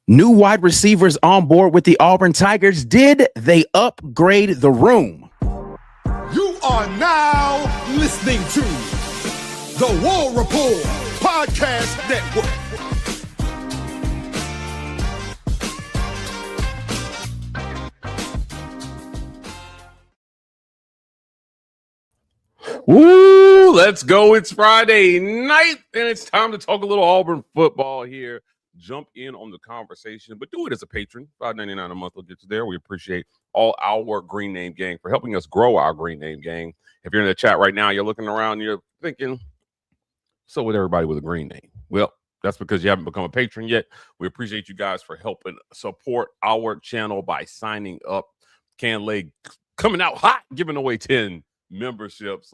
New wide receivers on board with the Auburn Tigers. Did they upgrade the room? You are now listening to the War Report Podcast Network. Woo! Let's go. It's Friday night, and it's time to talk a little Auburn football here. Jump in on the conversation, but do it as a patron. $5.99 a month will get you there. We appreciate all our Green Name Gang for helping us grow our Green Name Gang. If you're in the chat right now, you're looking around, you're thinking, so with everybody with a green name. Well, that's because you haven't become a patron yet. We appreciate you guys for helping support our channel by signing up. Can Leg coming out hot, giving away 10 memberships.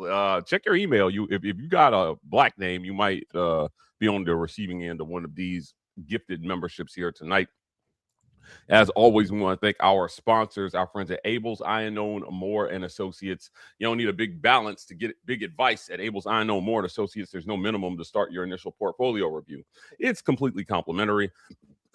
Check your email. If you got a black name, you might be on the receiving end of one of these gifted memberships here tonight. As always, we want to thank our sponsors, our friends at Abels, Iannone, Moore and Associates. You don't need a big balance to get big advice at Abels, Iannone, Moore and Associates. There's no minimum to start your initial portfolio review. It's completely complimentary.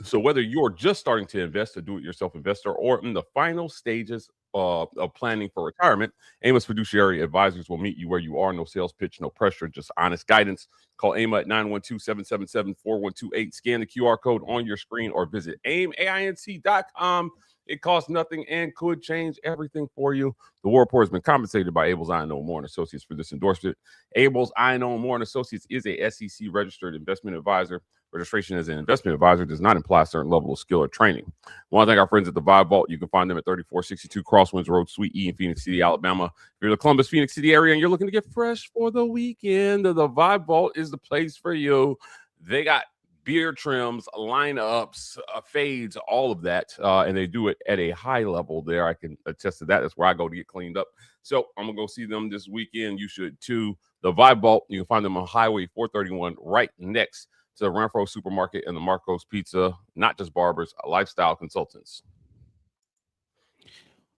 So whether you're just starting to invest, a do-it-yourself investor, or in the final stages of planning for retirement, AIMA's fiduciary advisors will meet you where you are. No sales pitch, no pressure, just honest guidance. Call AIMA at 912-777-4128. Scan the QR code on your screen or visit AIMA.com. It costs nothing and could change everything for you. The War Report has been compensated by Abels, Iannone, Moore and Associates for this endorsement. Abels, Iannone, Moore and Associates is a SEC registered investment advisor. Registration as an investment advisor does not imply a certain level of skill or training. I want to thank our friends at the Vibe Vault. You can find them at 3462 Crosswinds Road, Suite E in Phenix City, Alabama. If you're in the Columbus, Phoenix City area and you're looking to get fresh for the weekend, the Vibe Vault is the place for you. They got beard trims, lineups, fades, all of that, and they do it at a high level there. I can attest to that. That's where I go to get cleaned up. So I'm going to go see them this weekend. You should too. The Vibe Vault, you can find them on Highway 431 right next to the Renfro Supermarket and the Marco's Pizza. Not just barbers, lifestyle consultants.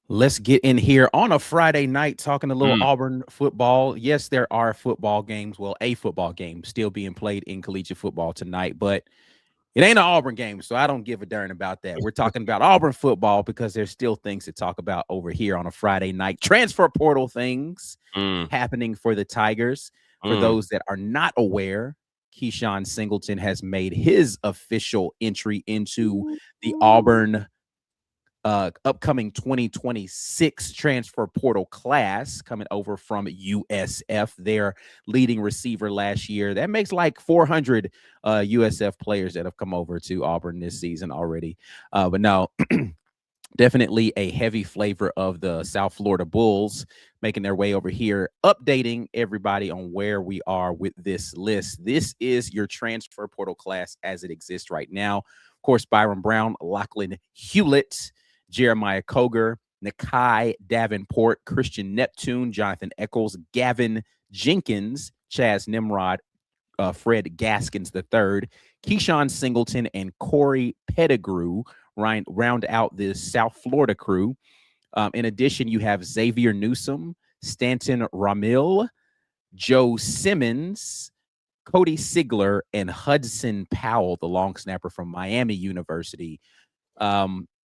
Let's get in here on a Friday night talking a little Auburn football. Yes, there are football games. Well, a football game still being played in collegiate football tonight, but it ain't an Auburn game, so I don't give a darn about that. We're talking about Auburn football because there's still things to talk about over here on a Friday night. Transfer portal things happening for the Tigers. For those that are not aware, Keshaun Singleton has made his official entry into the Auburn upcoming 2026 transfer portal class, coming over from USF, their leading receiver last year. That makes like 400 USF players that have come over to Auburn this season already. But no, definitely a heavy flavor of the South Florida Bulls making their way over here, updating everybody on where we are with this list. This is your transfer portal class as it exists right now. Of course, Byron Brown, Lachlan Hewlett, Jeremiah Koger, Nakai Davenport, Christian Neptune, Jonathan Eccles, Gavin Jenkins, Chaz Nimrod, Fred Gaskins III, Keshaun Singleton, and Corey Pettigrew round out this South Florida crew. In addition, you have Xavier Newsom, Stanton Ramil, Joe Simmons, Cody Sigler, and Hudson Powell, the long snapper from Miami University.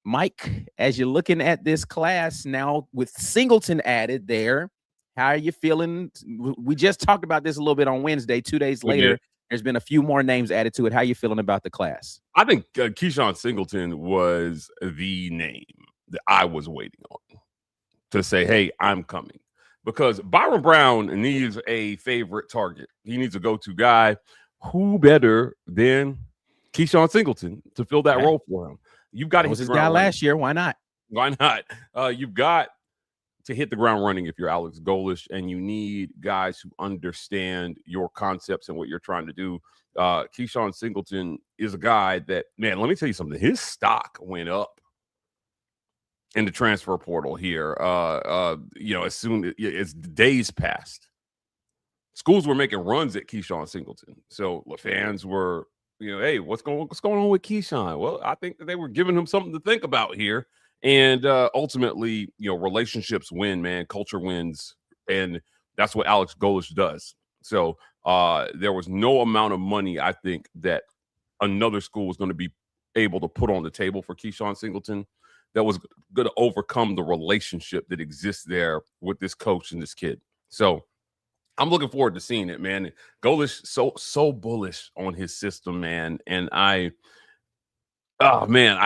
Mike, as you're looking at this class now with Singleton added there, how are you feeling? We just talked about this a little bit on Wednesday. 2 days later, there's been a few more names added to it. How are you feeling about the class? I think Keshaun Singleton was the name that I was waiting on to say, hey, I'm coming. Because Byron Brown needs a favorite target. He needs a go-to guy. Who better than Keshaun Singleton to fill that role for him? You've got to hit his guy last year. Why not? Why not? You've got to hit the ground running if you're Alex Golesh, and you need guys who understand your concepts and what you're trying to do. Keshaun Singleton is a guy that, man, let me tell you something. His stock went up in the transfer portal here. As soon as days passed, schools were making runs at Keshaun Singleton. So the fans were, hey, what's going on with Keshaun? Well, I think that they were giving him something to think about here. And ultimately, relationships win, man. Culture wins. And that's what Alex Golesh does. So there was no amount of money, I think, that another school was going to be able to put on the table for Keshaun Singleton that was going to overcome the relationship that exists there with this coach and this kid. So I'm looking forward to seeing it, man. Golish so bullish on his system, man, and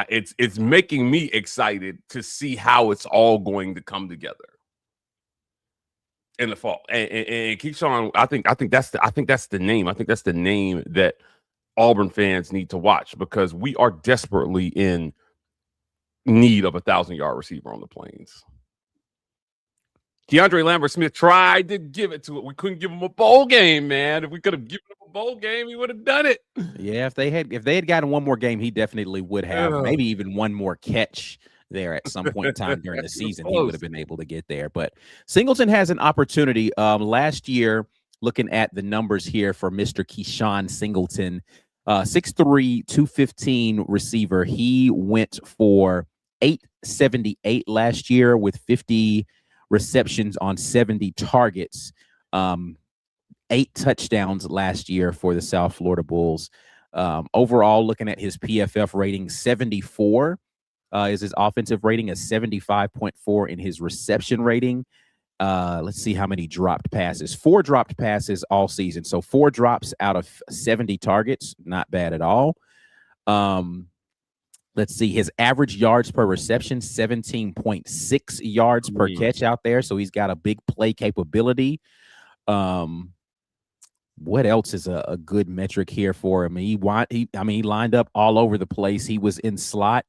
it's making me excited to see how it's all going to come together in the fall. And Keshaun, I think that's the name. I think that's the name that Auburn fans need to watch, because we are desperately in need of a 1,000-yard receiver on the Plains. Keandre Lambert-Smith tried to give it to it. We couldn't give him a bowl game, man. If we could have given him a bowl game, he would have done it. Yeah, if they had gotten one more game, he definitely would have. Maybe even one more catch there at some point in time during the season. He would have been able to get there. But Singleton has an opportunity. Last year, looking at the numbers here for Mr. Keshaun Singleton, 6'3", 215 receiver. He went for 878 last year with 50 receptions on 70 targets, 8 touchdowns last year for the South Florida Bulls. Overall, looking at his PFF rating, 74 is his offensive rating, a 75.4 in his reception rating. Let's see how many dropped passes. 4 dropped passes all season. So 4 drops out of 70 targets. Not bad at all. Let's see, his average yards per reception, 17.6 yards per catch out there. So he's got a big play capability. What else is a good metric here for him? He lined up all over the place. He was in slot,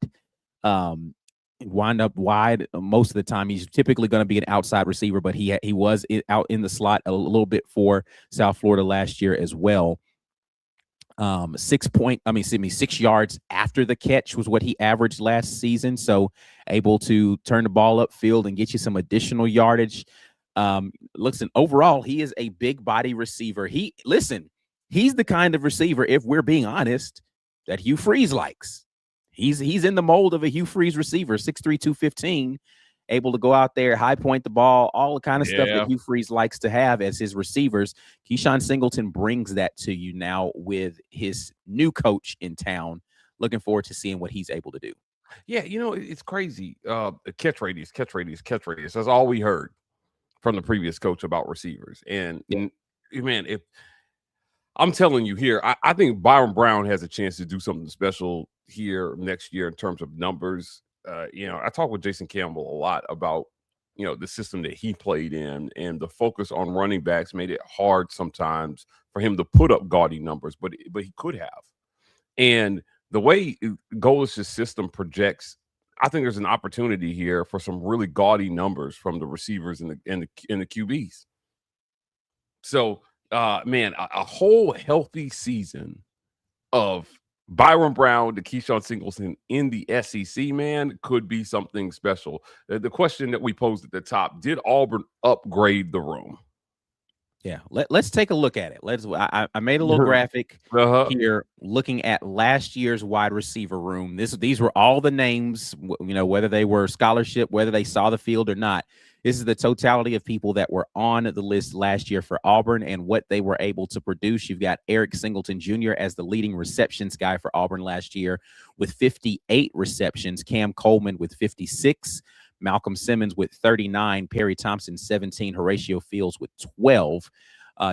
wind up wide most of the time. He's typically going to be an outside receiver, but he was out in the slot a little bit for South Florida last year as well. 6 yards after the catch was what he averaged last season. So able to turn the ball upfield and get you some additional yardage. Listen, overall, he is a big body receiver. He's the kind of receiver, if we're being honest, that Hugh Freeze likes. He's in the mold of a Hugh Freeze receiver, 6'3", 215, able to go out there, high point the ball, all the kind of stuff that Hugh Freeze likes to have as his receivers. Keshaun Singleton brings that to you now with his new coach in town. Looking forward to seeing what he's able to do. Yeah, it's crazy. Catch radius. That's all we heard from the previous coach about receivers. And man, if I'm telling you here, I think Byron Brown has a chance to do something special here next year in terms of numbers. I talk with Jason Campbell a lot about, the system that he played in, and the focus on running backs made it hard sometimes for him to put up gaudy numbers, but he could have. And the way Golish's system projects, I think there's an opportunity here for some really gaudy numbers from the receivers and the QBs. So, man, a whole healthy season of Byron Brown to Keshaun Singleton in the SEC, man, could be something special. The question that we posed at the top, did Auburn upgrade the room? Yeah, let's take a look at it. I made a little graphic here looking at last year's wide receiver room. These were all the names, whether they were scholarship, whether they saw the field or not. This is the totality of people that were on the list last year for Auburn and what they were able to produce. You've got Singlton Jr. as the leading receptions guy for Auburn last year with 58 receptions. Cam Coleman with 56. Malcolm Simmons with 39. Perry Thompson, 17. Horatio Fields with 12.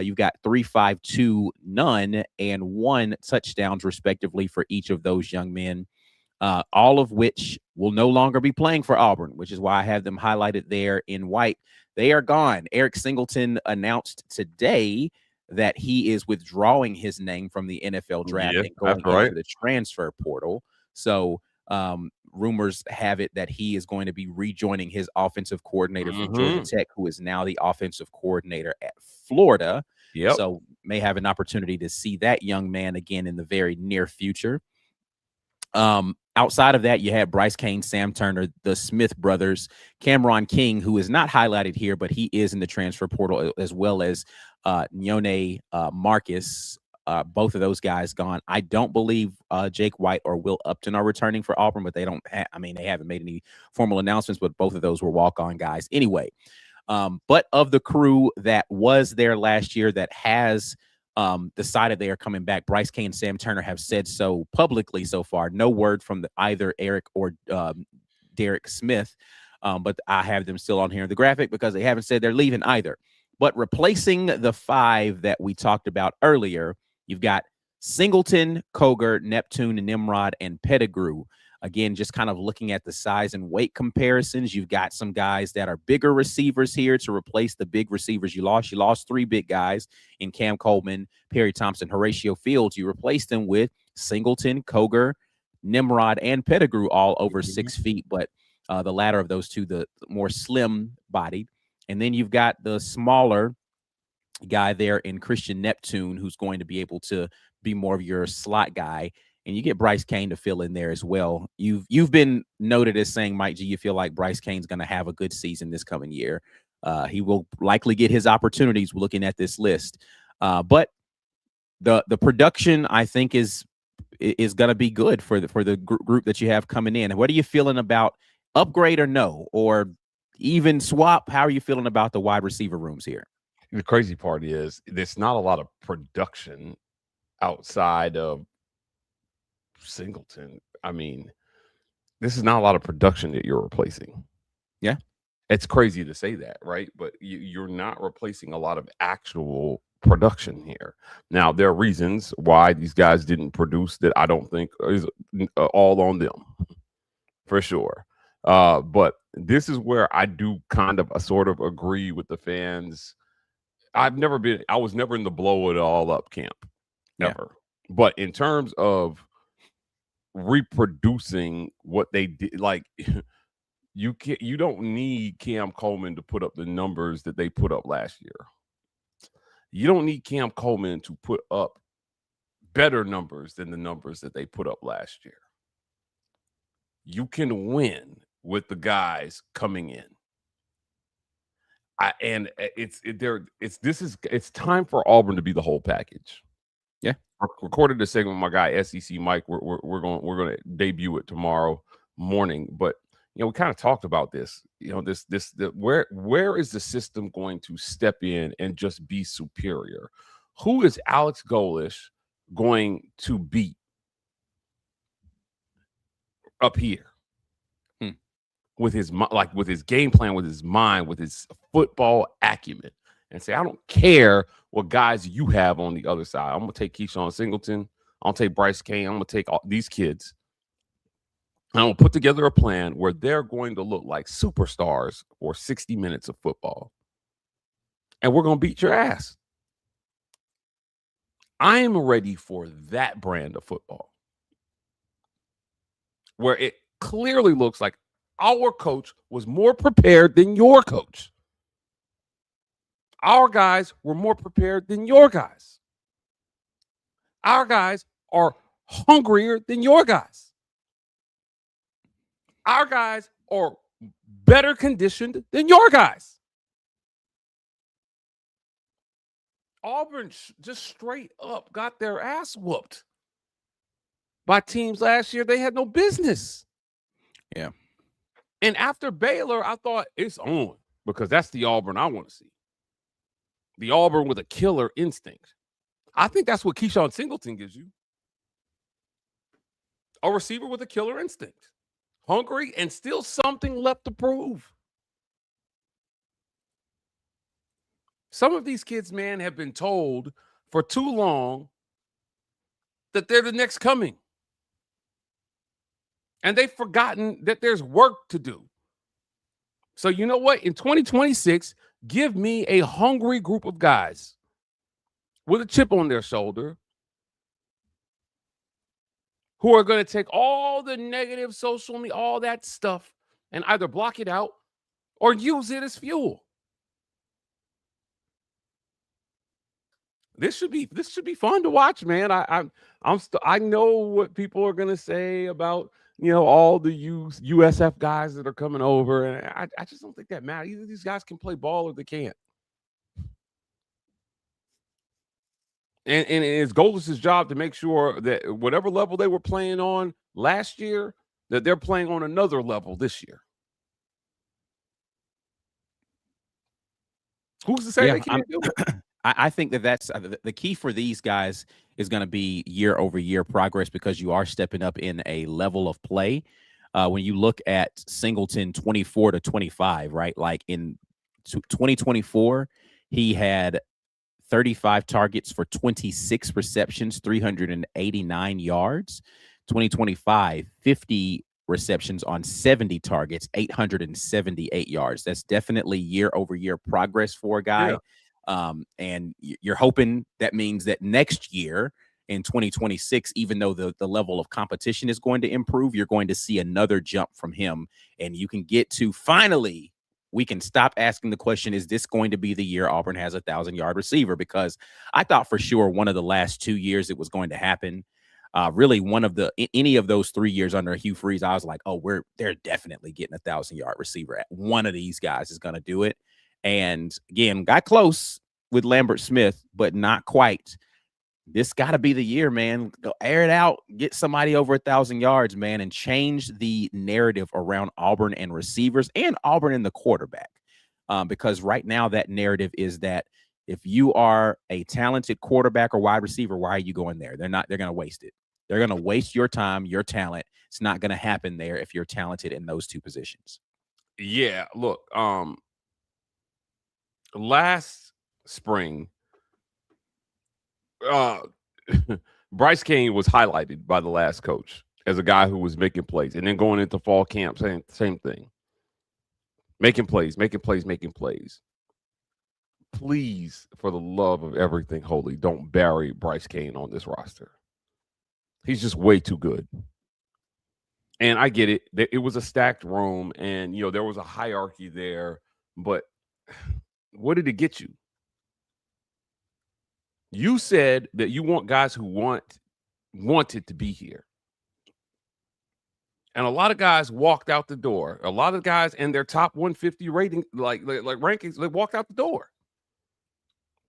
You've got 3, 5, 2, none, and 1 touchdowns, respectively, for each of those young men. All of which will no longer be playing for Auburn, which is why I have them highlighted there in white. They are gone. Singleton announced today that he is withdrawing his name from the NFL draft and going into the transfer portal. So rumors have it that he is going to be rejoining his offensive coordinator from Georgia Tech, who is now the offensive coordinator at Florida. So may have an opportunity to see that young man again in the very near future. Outside of that, you had Bryce Cain, Sam Turner, the Smith brothers, Cameron King, who is not highlighted here, but he is in the transfer portal, as well as Iannone Marcus. Both of those guys gone. I don't believe Jake White or Will Upton are returning for Auburn, but they don't. They haven't made any formal announcements, but both of those were walk-on guys anyway. But of the crew that was there last year that has decided they are coming back. Bryce Cain and Sam Turner have said so publicly so far. No word from either Eric or Derek Smith, but I have them still on here in the graphic because they haven't said they're leaving either. But replacing the 5 that we talked about earlier, you've got Singleton, Coger, Neptune, Nimrod, and Pettigrew. Again, just kind of looking at the size and weight comparisons, you've got some guys that are bigger receivers here to replace the big receivers you lost. You lost 3 big guys in Cam Coleman, Perry Thompson, Horatio Fields. You replaced them with Singleton, Coger, Nimrod, and Pettigrew, all over 6 feet. But the latter of those two, the more slim-bodied. And then you've got the smaller guy there in Christian Neptune, who's going to be able to be more of your slot guy. And you get Bryce Cain to fill in there as well. You've been noted as saying, Mike G, you feel like Bryce Cain's going to have a good season this coming year. He will likely get his opportunities looking at this list. But the production, I think, is going to be good for the group that you have coming in. What are you feeling about upgrade or no, or even swap? How are you feeling about the wide receiver rooms here? The crazy part is there's not a lot of production outside of Singleton. I mean, this is not a lot of production that you're replacing. Yeah, it's crazy to say that, right? But you're not replacing a lot of actual production here. Now, there are reasons why these guys didn't produce that I don't think is all on them, for sure. But this is where I do kind of sort of agree with the fans. I was never in the blow it all up camp, ever. Yeah. But in terms of reproducing what they did, like you don't need Cam Coleman to put up the numbers that they put up last year. You don't need Cam Coleman to put up better numbers than the numbers that they put up last year. You can win with the guys coming in. It's time for Auburn to be the whole package. Yeah, I recorded a segment with my guy SEC Mike. We're going to debut it tomorrow morning. But we kind of talked about this. Where is the system going to step in and just be superior? Who is Alex Golesh going to beat up here? With his game plan, with his mind, with his football acumen, and say, I don't care what guys you have on the other side. I'm gonna take Keshaun Singleton. I'm gonna take Bryce Cain. I'm gonna take all these kids. And I'm gonna put together a plan where they're going to look like superstars for 60 minutes of football, and we're gonna beat your ass. I am ready for that brand of football, where it clearly looks like our coach was more prepared than your coach. Our guys were more prepared than your guys. Our guys are hungrier than your guys. Our guys are better conditioned than your guys. Auburn just straight up got their ass whooped by teams last year they had no business. Yeah. And after Baylor, I thought it's on, because that's the Auburn I want to see. The Auburn with a killer instinct. I think that's what Keshaun Singleton gives you. A receiver with a killer instinct. Hungry and still something left to prove. Some of these kids, man, have been told for too long that they're the next coming. And they've forgotten that there's work to do. So you know what? In 2026, give me a hungry group of guys with a chip on their shoulder who are going to take all the negative social media, all that stuff, and either block it out or use it as fuel. This should be fun to watch, man. I know what people are going to say about all the USF guys that are coming over, and I just don't think that matters. Either these guys can play ball or they can't. And it's Goldust's job to make sure that whatever level they were playing on last year, that they're playing on another level this year. Who's to say they can't do it? I think that's the key for these guys is going to be year over year progress because you are stepping up in a level of play. When you look at Singleton 24 to 25, right? Like in 2024, he had 35 targets for 26 receptions, 389 yards. 2025, 50 receptions on 70 targets, 878 yards. That's definitely year over year progress for a guy. And you're hoping that means that next year in 2026, even though the level of competition is going to improve, you're going to see another jump from him. And you can get to finally, we can stop asking the question, is this going to be the year Auburn has a 1,000-yard receiver? Because I thought for sure one of the last 2 years it was going to happen. Really, any of those 3 years under Hugh Freeze, I was like, oh, they're definitely getting a 1,000-yard receiver. One of these guys is going to do it. And again, got close with Lambert Smith, but not quite. This got to be the year, man. Go air it out, get somebody over 1,000 yards, man, and change the narrative around Auburn and receivers and Auburn and the quarterback. Because right now that narrative is that if you are a talented quarterback or wide receiver, why are you going there? They're going to waste it. They're going to waste your time, your talent. It's not going to happen there if you're talented in those two positions. Yeah, look, last spring, Bryce Cain was highlighted by the last coach as a guy who was making plays, and then going into fall camp saying the same thing, making plays. Please, for the love of everything holy, don't bury Bryce Cain on this roster. He's just way too good. And I get it. It was a stacked room, and there was a hierarchy there, but what did it get you? You said that you want guys who wanted to be here. And a lot of guys walked out the door. A lot of guys in their top 150 rating, like rankings, they walked out the door.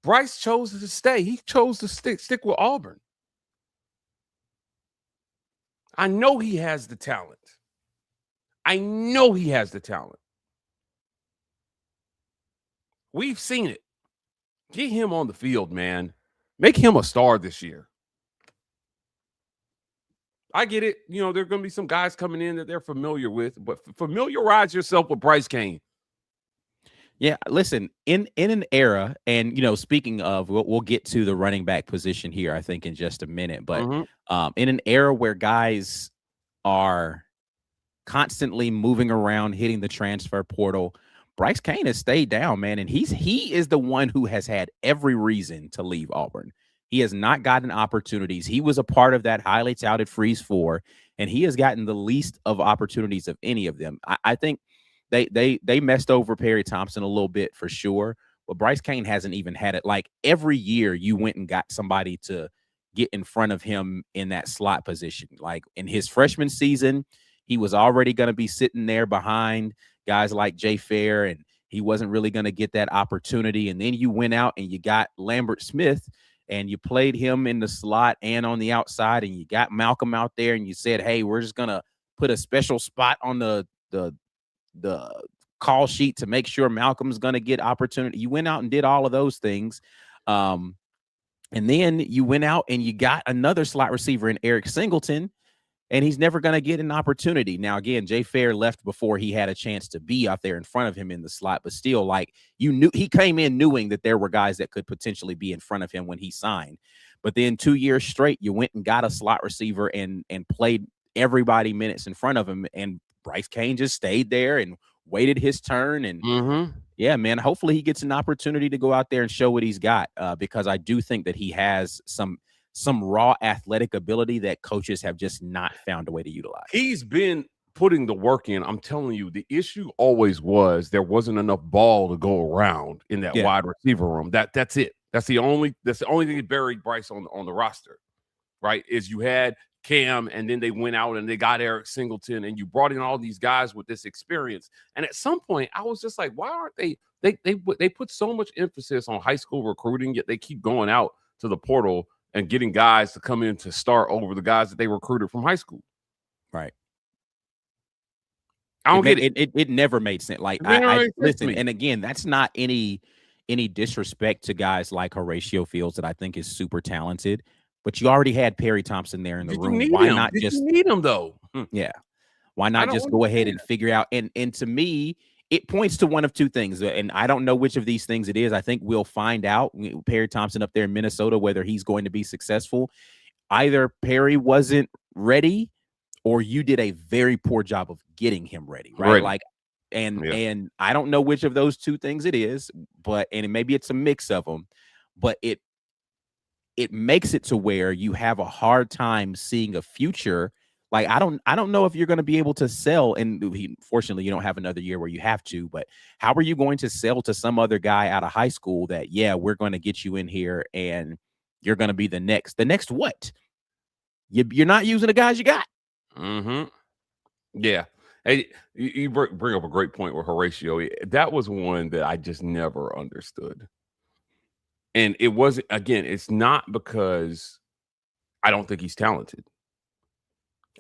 Bryce chose to stay. He chose to stick with Auburn. I know he has the talent. We've seen it. Get him on the field, man. Make him a star this year. I get it. There are going to be some guys coming in that they're familiar with, but familiarize yourself with Bryce Cain. Yeah, listen, in an era, and speaking of, we'll get to the running back position here, I think, in just a minute. But in an era where guys are constantly moving around, hitting the transfer portal, Bryce Cain has stayed down, man, and he is the one who has had every reason to leave Auburn. He has not gotten opportunities. He was a part of that highly touted Freeze 4, and he has gotten the least of opportunities of any of them. I think they messed over Perry Thompson a little bit for sure, but Bryce Cain hasn't even had it. Like every year you went and got somebody to get in front of him in that slot position. Like in his freshman season, he was already going to be sitting there behind guys like Jay Fair, and he wasn't really going to get that opportunity. And then you went out and you got Lambert Smith, and you played him in the slot and on the outside, and you got Malcolm out there, and you said, hey, we're just going to put a special spot on the call sheet to make sure Malcolm's going to get opportunity. You went out and did all of those things. And then you went out and you got another slot receiver in Eric Singleton, and he's never going to get an opportunity. Now, again, Jay Fair left before he had a chance to be out there in front of him in the slot, but still, like, you knew he came in knowing that there were guys that could potentially be in front of him when he signed. But then 2 years straight, you went and got a slot receiver and played everybody minutes in front of him, and Bryce Cain just stayed there and waited his turn. And yeah, man, hopefully he gets an opportunity to go out there and show what he's got, because I do think that he has some raw athletic ability that coaches have just not found a way to utilize. He's been putting the work in. I'm telling you, the issue always was there wasn't enough ball to go around in that wide receiver room. That's it. That's the only thing that buried Bryce on the roster, right? Is you had Cam, and then they went out and they got Eric Singleton, and you brought in all these guys with this experience. And at some point, I was just like, why aren't they put so much emphasis on high school recruiting, yet they keep going out to the portal and getting guys to come in to start over the guys that they recruited from high school. Right. I don't get it. It never made sense. Like, listen, and again, that's not any any disrespect to guys like Horatio Fields that I think is super talented, but you already had Perry Thompson there in the room. Why not just need him though? Yeah. Why not just go ahead and figure out? And to me, it points to one of two things. And I don't know which of these things it is. I think we'll find out. Perry Thompson up there in Minnesota, whether he's going to be successful. Either Perry wasn't ready or you did a very poor job of getting him ready. Right. Like, and I don't know which of those two things it is, and maybe it's a mix of them, but it makes it to where you have a hard time seeing a future. Like, I don't know if you're going to be able to sell, and fortunately you don't have another year where you have to, but how are you going to sell to some other guy out of high school that, we're going to get you in here and you're going to be the next what? You're not using the guys you got. Yeah. Hey, you bring up a great point with Horatio. That was one that I just never understood. And it wasn't, again, it's not because I don't think he's talented.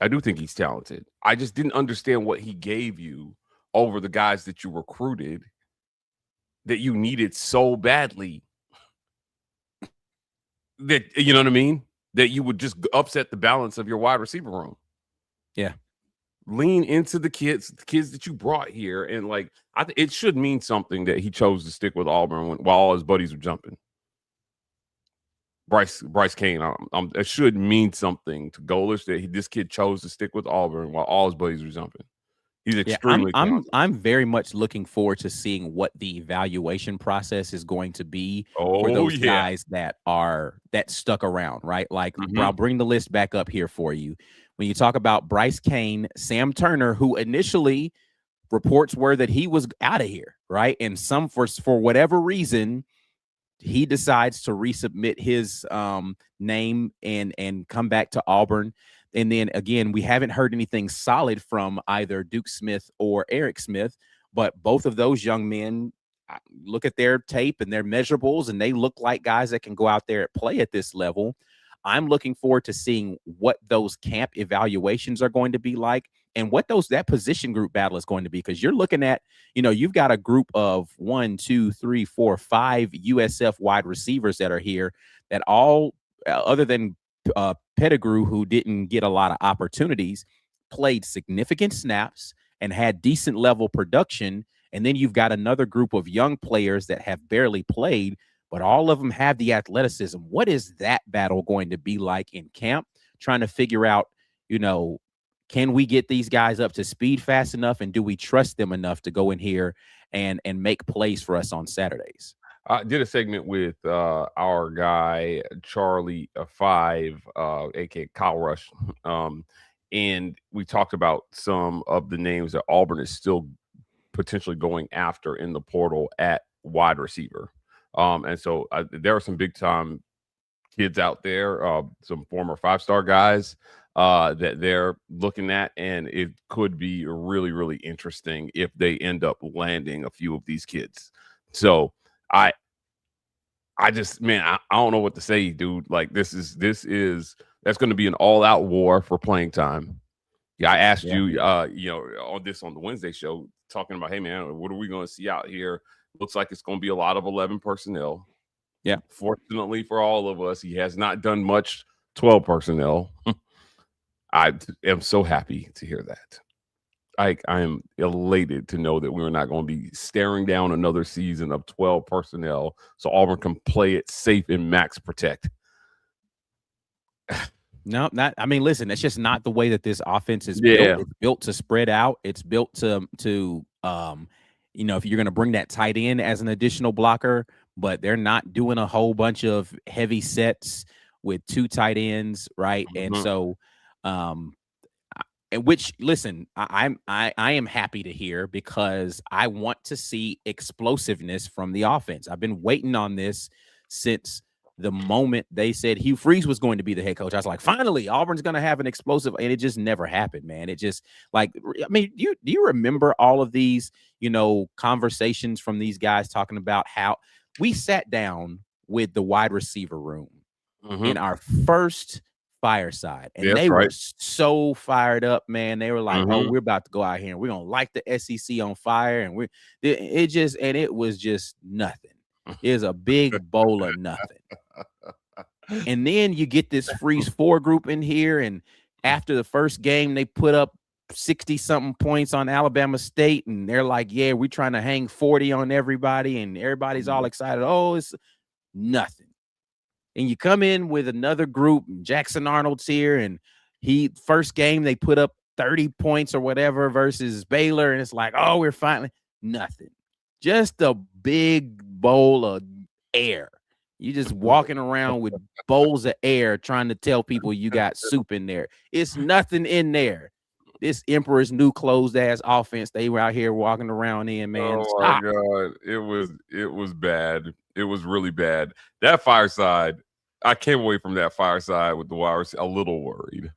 I do think he's talented. I just didn't understand what he gave you over the guys that you recruited that you needed so badly. That, you know what I mean? That you would just upset the balance of your wide receiver room. Yeah. Lean into the kids that you brought here. And like, it should mean something that he chose to stick with Auburn while all his buddies were jumping. Bryce Cain, it should mean something to Golish that this kid chose to stick with Auburn while all his buddies were jumping. He's extremely talented. I'm very much looking forward to seeing what the evaluation process is going to be for those guys that stuck around, right? Like, I'll bring the list back up here for you. When you talk about Bryce Cain, Sam Turner, who initially reports were that he was out of here, right? And for whatever reason, he decides to resubmit his name and come back to Auburn. And then again, we haven't heard anything solid from either Duke Smith or Eric Smith, but both of those young men, look at their tape and their measurables, and they look like guys that can go out there and play at this level. I'm looking forward to seeing what those camp evaluations are going to be like and what that position group battle is going to be. Because you're looking at, you've got a group of 1, 2, 3, 4, 5 USF wide receivers that are here that all, other than Pettigrew, who didn't get a lot of opportunities, played significant snaps and had decent level production. And then you've got another group of young players that have barely played, but all of them have the athleticism. What is that battle going to be like in camp? Trying to figure out, can we get these guys up to speed fast enough, and do we trust them enough to go in here and make plays for us on Saturdays? I did a segment with our guy Charlie 5, aka Kyle Rush, and we talked about some of the names that Auburn is still potentially going after in the portal at wide receiver. And so there are some big time kids out there, some former 5-star guys that they're looking at, and it could be really, really interesting if they end up landing a few of these kids. So I just, man, I don't know what to say, dude. Like, that's going to be an all-out war for playing time. Yeah, I asked you, on the Wednesday show, talking about, hey man, what are we going to see out here? Looks like it's going to be a lot of 11 personnel. Yeah. Fortunately for all of us, he has not done much 12 personnel. I am so happy to hear that. I am elated to know that we're not going to be staring down another season of 12 personnel so Auburn can play it safe and max protect. No, listen, it's just not the way that this offense is built. It's built to spread out. It's built to if you're going to bring that tight end as an additional blocker, but they're not doing a whole bunch of heavy sets with 2 tight ends, right? And so, listen, I am happy to hear, because I want to see explosiveness from the offense. I've been waiting on this since the moment they said Hugh Freeze was going to be the head coach. I was like, finally, Auburn's going to have an explosive, and it just never happened, man. It just, do you remember all of these, conversations from these guys talking about how we sat down with the wide receiver room in our first fireside, and they were so fired up, man. They were like, oh, we're about to go out here and we're going to light the SEC on fire. And it was just nothing. Is a big bowl of nothing. And then you get this Freeze 4 group in here, and after the first game, they put up 60-something points on Alabama State, and they're like, yeah, we're trying to hang 40 on everybody, and everybody's all excited. Oh, it's nothing. And you come in with another group, Jackson Arnold's here, and first game, they put up 30 points or whatever versus Baylor, and it's like, oh, we're finally nothing. Just a big bowl of air. You just walking around with bowls of air trying to tell people you got soup in there. It's nothing in there. This Emperor's new closed ass offense they were out here walking around in, man. Oh Stop. my God. It was bad. It was really bad. That fireside, I came away from that fireside with the wires a little worried.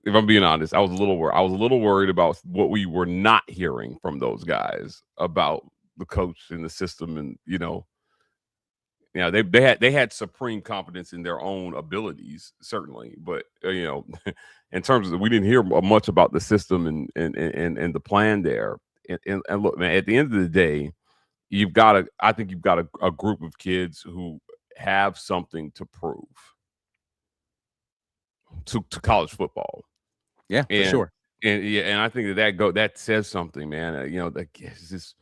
If I'm being honest, I was a little worried. I was a little worried about what we were not hearing from those guys about the coach and the system, and they had supreme confidence in their own abilities, certainly, but in terms of we didn't hear much about the system and the plan there. And look, man, at the end of the day, I think you've got a group of kids who have something to prove to college football. Yeah, for sure. And I think that says something, man. It's just.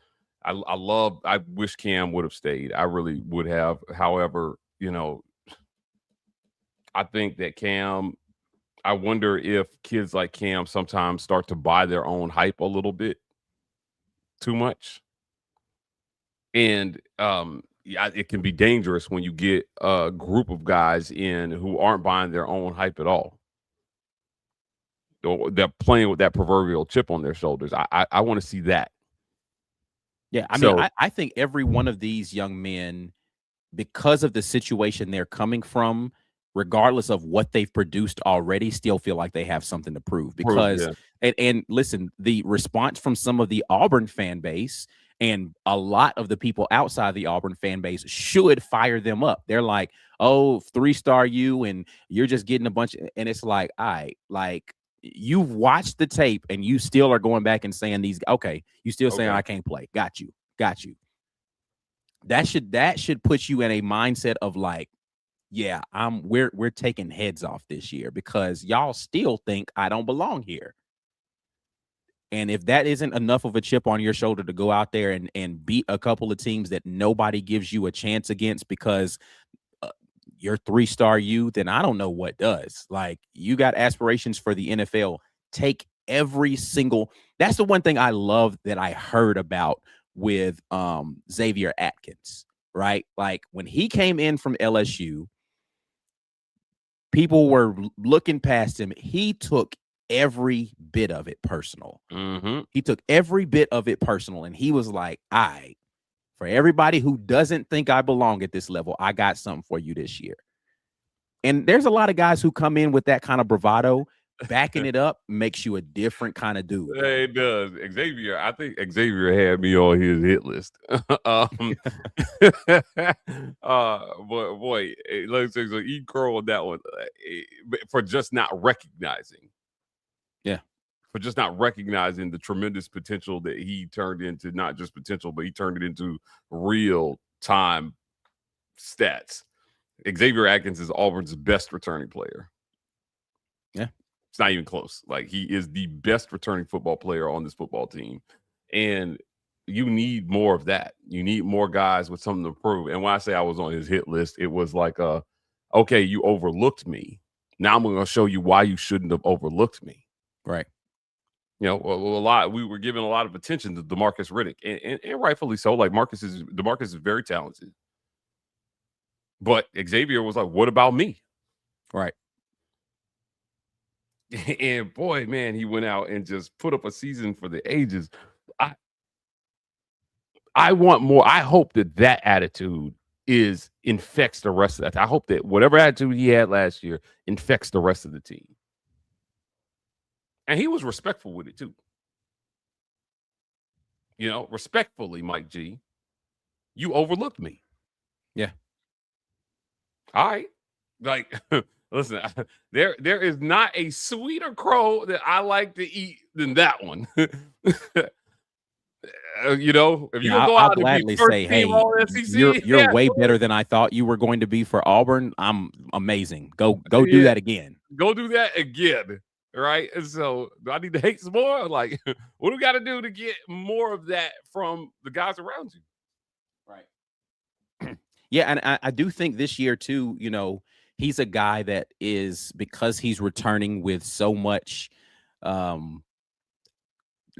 I wish Cam would have stayed. I really would have. However, I think that Cam, I wonder if kids like Cam sometimes start to buy their own hype a little bit too much. And it can be dangerous when you get a group of guys in who aren't buying their own hype at all. They're playing with that proverbial chip on their shoulders. I want to see that. Yeah, I mean, I think every one of these young men, because of the situation they're coming from, regardless of what they've produced already, still feel like they have something to prove. Because, and listen, the response from some of the Auburn fan base and a lot of the people outside the Auburn fan base should fire them up. They're like, oh, 3-star you, and you're just getting a bunch. And it's like, you've watched the tape and you still are going back and saying you still saying I can't play. Got you. That should put you in a mindset of like, yeah, we're taking heads off this year because y'all still think I don't belong here. And if that isn't enough of a chip on your shoulder to go out there and beat a couple of teams that nobody gives you a chance against because you're 3-star you, then I don't know what does. Like, you got aspirations for the NFL. Take every single. That's the one thing I love that I heard about with Xavier Atkins, right? Like, when he came in from LSU, people were looking past him. He took every bit of it personal. Mm-hmm. He took every bit of it personal, and he was like, for everybody who doesn't think I belong at this level, I got something for you this year. And there's a lot of guys who come in with that kind of bravado. Backing it up makes you a different kind of dude. It does. Xavier, I think Xavier had me on his hit list. But boy, let's say eat crow on that one for just not recognizing. Yeah. For just not recognizing the tremendous potential that he turned into, not just potential, but he turned it into real time stats. Xavier Atkins is Auburn's best returning player. Yeah. It's not even close. Like, he is the best returning football player on this football team. And you need more of that. You need more guys with something to prove. And when I say I was on his hit list, it was like, okay, you overlooked me. Now I'm going to show you why you shouldn't have overlooked me. Right. We were giving a lot of attention to DeMarcus Riddick, and rightfully so. Like, DeMarcus is very talented. But Xavier was like, what about me? Right. And boy, man, he went out and just put up a season for the ages. I want more. I hope that attitude infects the rest of that. I hope that whatever attitude he had last year infects the rest of the team. And he was respectful with it too. Respectfully, Mike G, you overlooked me. Yeah. All right. Like, listen, there is not a sweeter crow that I like to eat than that one. You know, if you're gonna Yeah, go I'll out and be gladly first say, team hey, All SEC, you're way better than I thought you were going to be for Auburn. I'm amazing. Go do that again. Go do that again, right? And so, do I need to hate some more? Like, what do we got to do to get more of that from the guys around you? Right. Yeah, and I do think this year too, you know, he's a guy that is, because he's returning with so much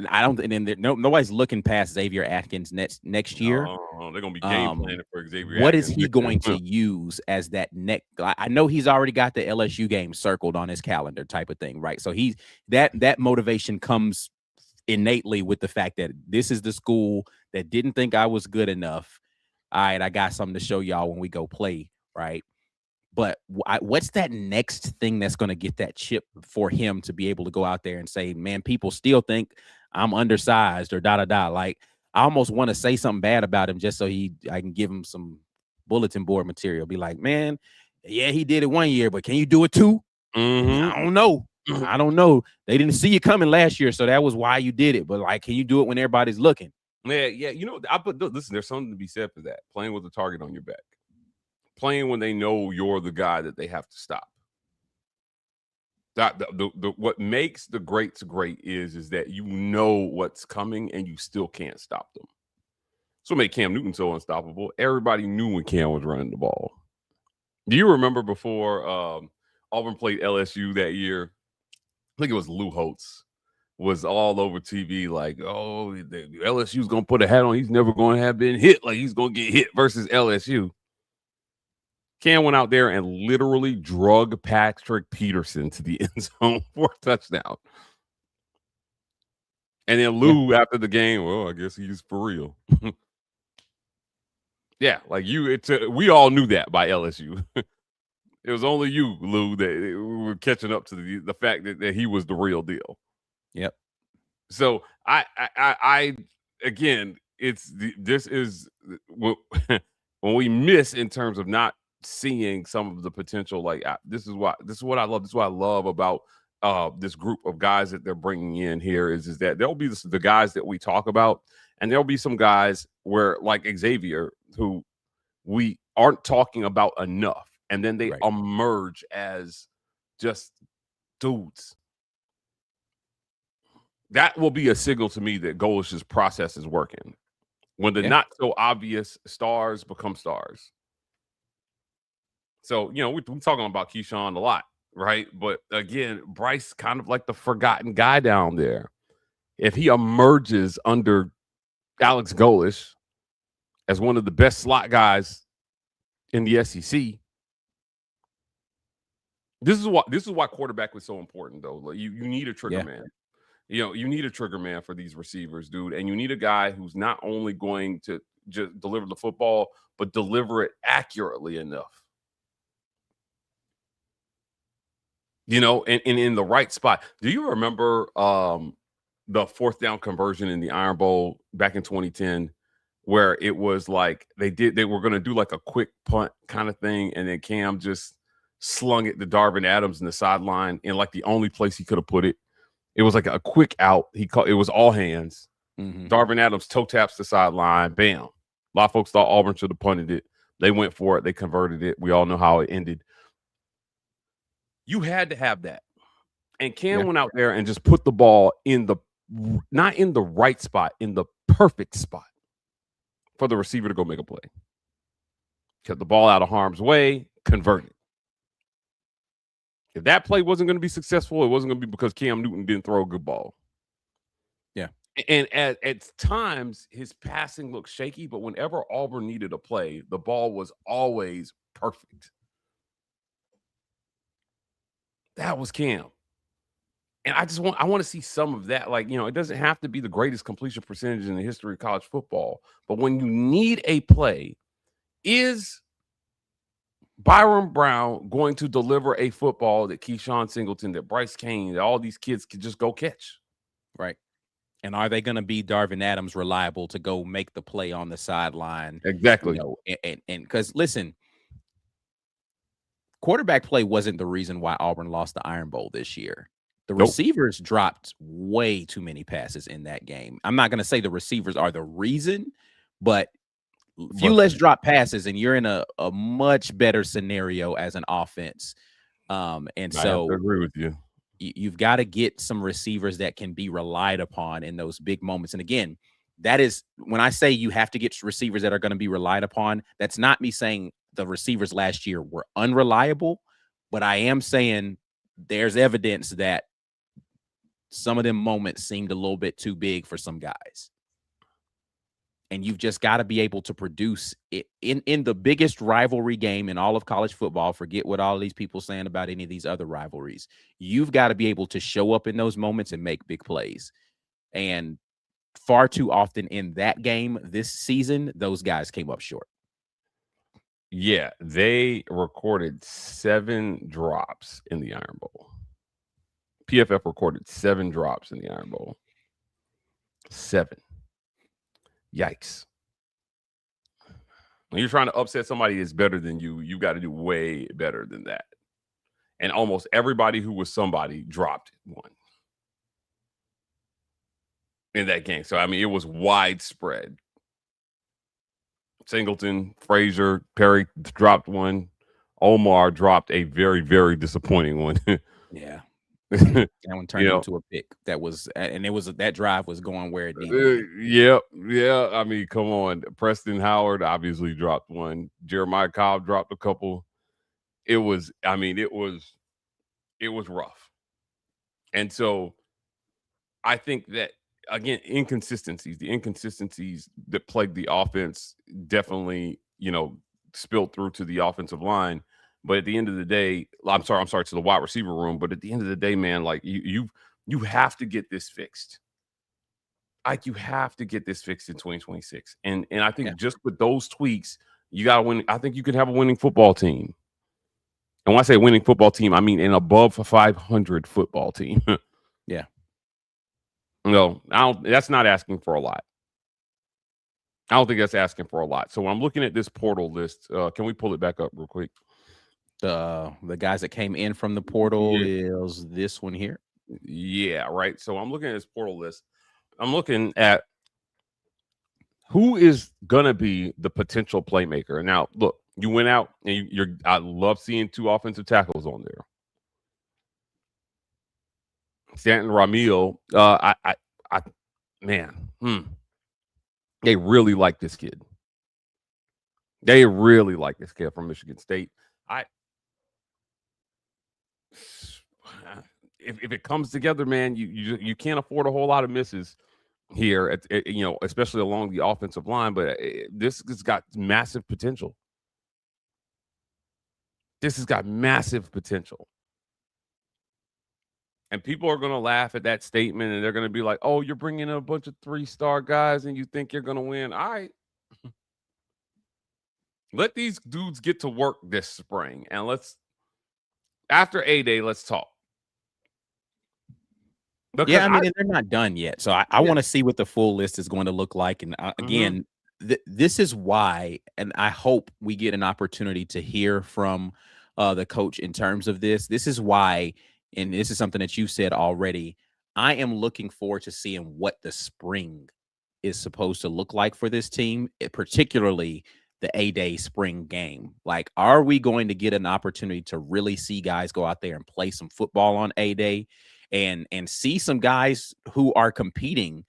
I don't, and then nobody's looking past Xavier Atkins next year. Oh, they're gonna be game planning for Xavier What Atkins. is he going to use as that next? I know he's already got the LSU game circled on his calendar, type of thing, right? So he's that motivation comes innately with the fact that this is the school that didn't think I was good enough. All right, I got something to show y'all when we go play, right? But what's that next thing that's going to get that chip for him to be able to go out there and say, man, people still think I'm undersized or da-da-da. Like, I almost want to say something bad about him just so I can give him some bulletin board material. Be like, man, yeah, he did it one year, but can you do it too? I don't know. I don't know. They didn't see you coming last year, so that was why you did it. But, like, can you do it when everybody's looking? Yeah. You know, listen, there's something to be said for that. Playing with a target on your back. Playing when they know you're the guy that they have to stop. That what makes the greats great is that you know what's coming and you still can't stop them. So made Cam Newton so unstoppable. Everybody knew when Cam was running the ball. Do you remember before Auburn played LSU that year? I think it was Lou Holtz was all over TV like, oh, the LSU's gonna put a hat on. He's never going to have been hit. Like, he's gonna get hit versus LSU. Cam went out there and literally drug Patrick Peterson to the end zone for a touchdown. And then Lou, after the game, well, I guess he's for real. Yeah, like we all knew that by LSU. It was only you, Lou, that we were catching up to the fact that he was the real deal. Yep. So I again, this is when we miss in terms of not seeing some of the potential. Like, this is what I love. This is what I love about this group of guys that they're bringing in here is that there'll be the guys that we talk about, and there'll be some guys where, like Xavier, who we aren't talking about enough, and then they emerge as just dudes. That will be a signal to me that Golish's process is working. When the not so obvious stars become stars. So, you know, we're talking about Keshaun a lot, right? But again, Bryce kind of like the forgotten guy down there. If he emerges under Alex Golish as one of the best slot guys in the SEC, this is why quarterback was so important, though. Like, you need a trigger man. You know, you need a trigger man for these receivers, dude. And you need a guy who's not only going to just deliver the football, but deliver it accurately enough. You know, and in the right spot. Do you remember the fourth down conversion in the Iron Bowl back in 2010, where it was like they were going to do like a quick punt kind of thing, and then Cam just slung it to Darvin Adams in the sideline in like the only place he could have put it. It was like a quick out. It was all hands. Darvin Adams toe taps the sideline. Bam. A lot of folks thought Auburn should have punted it. They went for it. They converted it. We all know how it ended. You had to have that. And Cam went out there and just put the ball not in the right spot, in the perfect spot for the receiver to go make a play. Kept the ball out of harm's way, converted. If that play wasn't going to be successful, it wasn't going to be because Cam Newton didn't throw a good ball. Yeah. And at times, his passing looked shaky, but whenever Auburn needed a play, the ball was always perfect. That was Cam. And I want to see some of that. Like, you know, it doesn't have to be the greatest completion percentage in the history of college football, but when you need a play, is Byron Brown going to deliver a football that Keshaun Singleton, that Bryce Cain, that all these kids could just go catch? Right. And are they going to be Darvin Adams reliable to go make the play on the sideline? Exactly. You know, and because, listen, quarterback play wasn't the reason why Auburn lost the Iron Bowl this year. The receivers dropped way too many passes in that game. I'm not going to say the receivers are the reason, but few less drop passes, and you're in a much better scenario as an offense. And so I have to agree with you. You've got to get some receivers that can be relied upon in those big moments. And again, that is when I say you have to get receivers that are going to be relied upon. That's not me saying the receivers last year were unreliable, but I am saying there's evidence that some of them moments seemed a little bit too big for some guys. And you've just got to be able to produce it in the biggest rivalry game in all of college football. Forget what all these people saying about any of these other rivalries. You've got to be able to show up in those moments and make big plays. And far too often in that game this season, those guys came up short. Yeah, they recorded 7 drops in the Iron Bowl. PFF recorded 7 drops in the Iron Bowl. 7. Yikes. When you're trying to upset somebody that's better than you, you got to do way better than that. And almost everybody who was somebody dropped one in that game. So, I mean, it was widespread. Singleton, Frazier, Perry dropped one. Omar dropped a very, very disappointing one. Yeah. That one turned into a pick. That was, and it was that drive was going where it needed. Yeah. I mean, come on. Preston Howard obviously dropped one. Jeremiah Cobb dropped a couple. It was rough. And so I think that, again, the inconsistencies that plagued the offense definitely, spilled through to the offensive line. But at the end of the day, I'm sorry, to the wide receiver room. But at the end of the day, man, like you have to get this fixed. Like you have to get this fixed in 2026. And I think just with those tweaks, you got to win. I think you can have a winning football team. And when I say winning football team, I mean an above 500 football team. Yeah. No, that's not asking for a lot. I don't think that's asking for a lot. So when I'm looking at this portal list, can we pull it back up real quick? The guys that came in from the portal is this one here. Yeah, right. So I'm looking at this portal list. I'm looking at who is gonna be the potential playmaker. Now, look, you went out and I love seeing 2 offensive tackles on there. Stanton Ramil, they really like this kid. They really like this kid from Michigan State. If it comes together, man, you can't afford a whole lot of misses here, especially along the offensive line. But this has got massive potential. This has got massive potential. And people are going to laugh at that statement, and they're going to be like, oh, you're bringing in a bunch of 3-star guys, and you think you're going to win. All right. Let these dudes get to work this spring, and after A-Day, let's talk. Because I mean, they're not done yet. So I want to see what the full list is going to look like. And again, this is why, and I hope we get an opportunity to hear from the coach in terms of this. This is why, and this is something that you said already, I am looking forward to seeing what the spring is supposed to look like for this team, particularly the A-Day spring game. Like, are we going to get an opportunity to really see guys go out there and play some football on A-Day and see some guys who are competing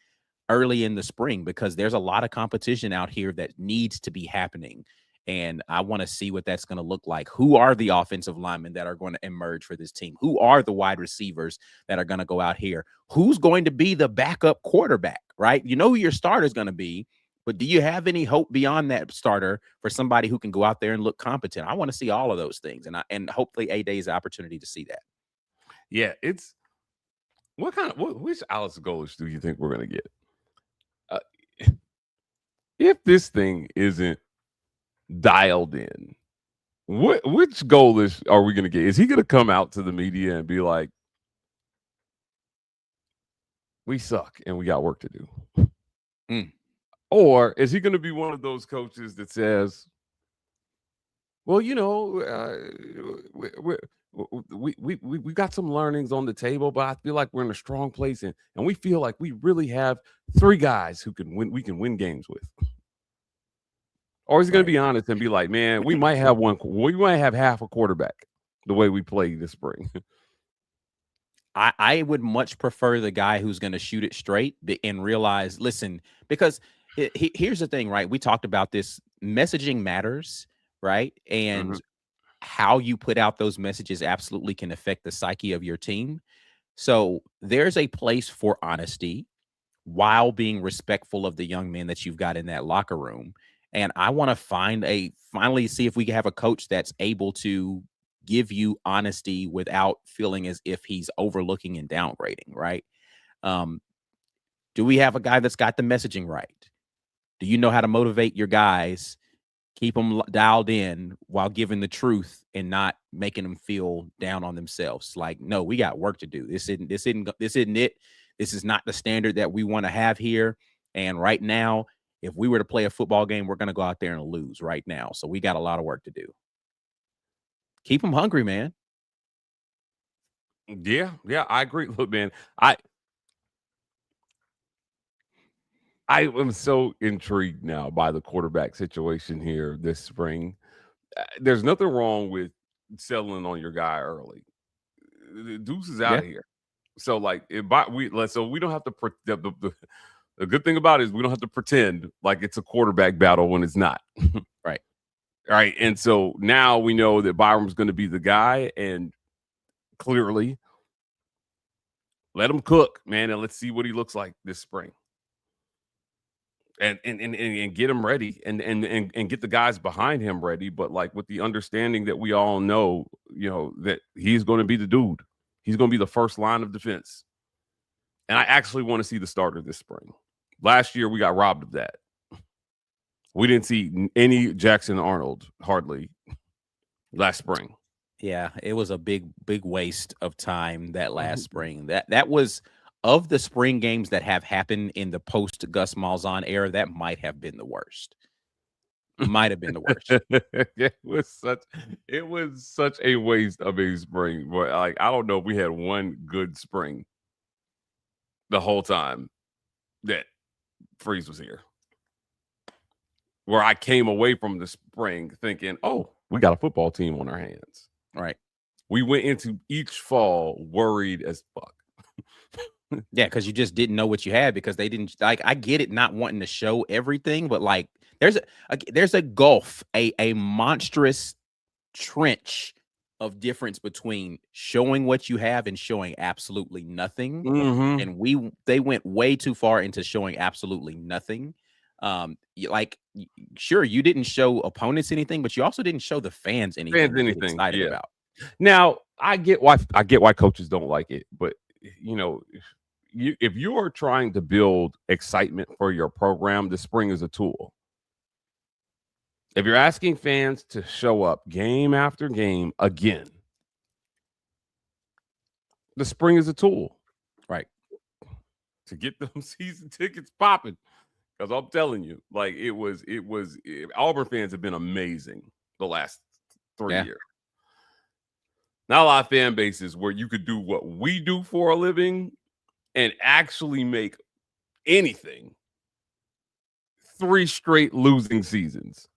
early in the spring? Because there's a lot of competition out here that needs to be happening. And I want to see what that's going to look like. Who are the offensive linemen that are going to emerge for this team? Who are the wide receivers that are going to go out here? Who's going to be the backup quarterback, right? You know who your starter is going to be, but do you have any hope beyond that starter for somebody who can go out there and look competent? I want to see all of those things. And hopefully A-Day is an opportunity to see that. Yeah, it's which Alex Golesh do you think we're going to get? If this thing isn't dialed in, which Golesh are we going to get? Is he going to come out to the media and be like, we suck and we got work to do? Or is he going to be one of those coaches that says, well, we got some learnings on the table, but I feel like we're in a strong place, and we feel like we really have 3 guys who can win. We can win games with. Or he's going to be honest and be like, man, we might have half a quarterback the way we play this spring. I would much prefer the guy who's going to shoot it straight and realize, listen, because here's the thing, right? We talked about this. Messaging matters, right? And how you put out those messages absolutely can affect the psyche of your team. So there's a place for honesty while being respectful of the young men that you've got in that locker room. And I want to finally see if we can have a coach that's able to give you honesty without feeling as if he's overlooking and downgrading, right? Do we have a guy that's got the messaging right? Do you know how to motivate your guys, keep them dialed in while giving the truth and not making them feel down on themselves? Like, no, we got work to do. This isn't it. This is not the standard that we want to have here. And right now, if we were to play a football game, we're going to go out there and lose right now. So we got a lot of work to do. Keep them hungry, man. Yeah, I agree. Look, man, I am so intrigued now by the quarterback situation here this spring. There's nothing wrong with settling on your guy early. The Deuce is out of here. So, like, we don't have to. The good thing about it is we don't have to pretend like it's a quarterback battle when it's not. Right. All right. And so now we know that Byram's going to be the guy, and clearly let him cook, man, and let's see what he looks like this spring. And get him ready and get the guys behind him ready, but like with the understanding that we all know, that he's going to be the dude. He's going to be the first line of defense. And I actually want to see the starter this spring. Last year, we got robbed of that. We didn't see any Jackson Arnold hardly last spring. Yeah, it was a big waste of time that last spring. That was, of the spring games that have happened in the post Gus Malzahn era, that might have been the worst. Might have been the worst. It was such a waste of a spring. But like, I don't know if we had one good spring the whole time that Freeze was here, where I came away from the spring thinking, oh, we got a football team on our hands. Right. We went into each fall worried as fuck. Yeah, because you just didn't know what you had, because they didn't, like, I get it not wanting to show everything, but like there's a gulf, a monstrous trench of difference between showing what you have and showing absolutely nothing. And they went way too far into showing absolutely nothing. Sure, you didn't show opponents anything, but you also didn't show the fans anything to get excited about. Now, I get why coaches don't like it, but if you are trying to build excitement for your program, the spring is a tool. If you're asking fans to show up game after game again, the spring is a tool, right? To get them season tickets popping. Because I'm telling you, like, Auburn fans have been amazing the last 3 years. Not a lot of fan bases where you could do what we do for a living and actually make anything 3 straight losing seasons.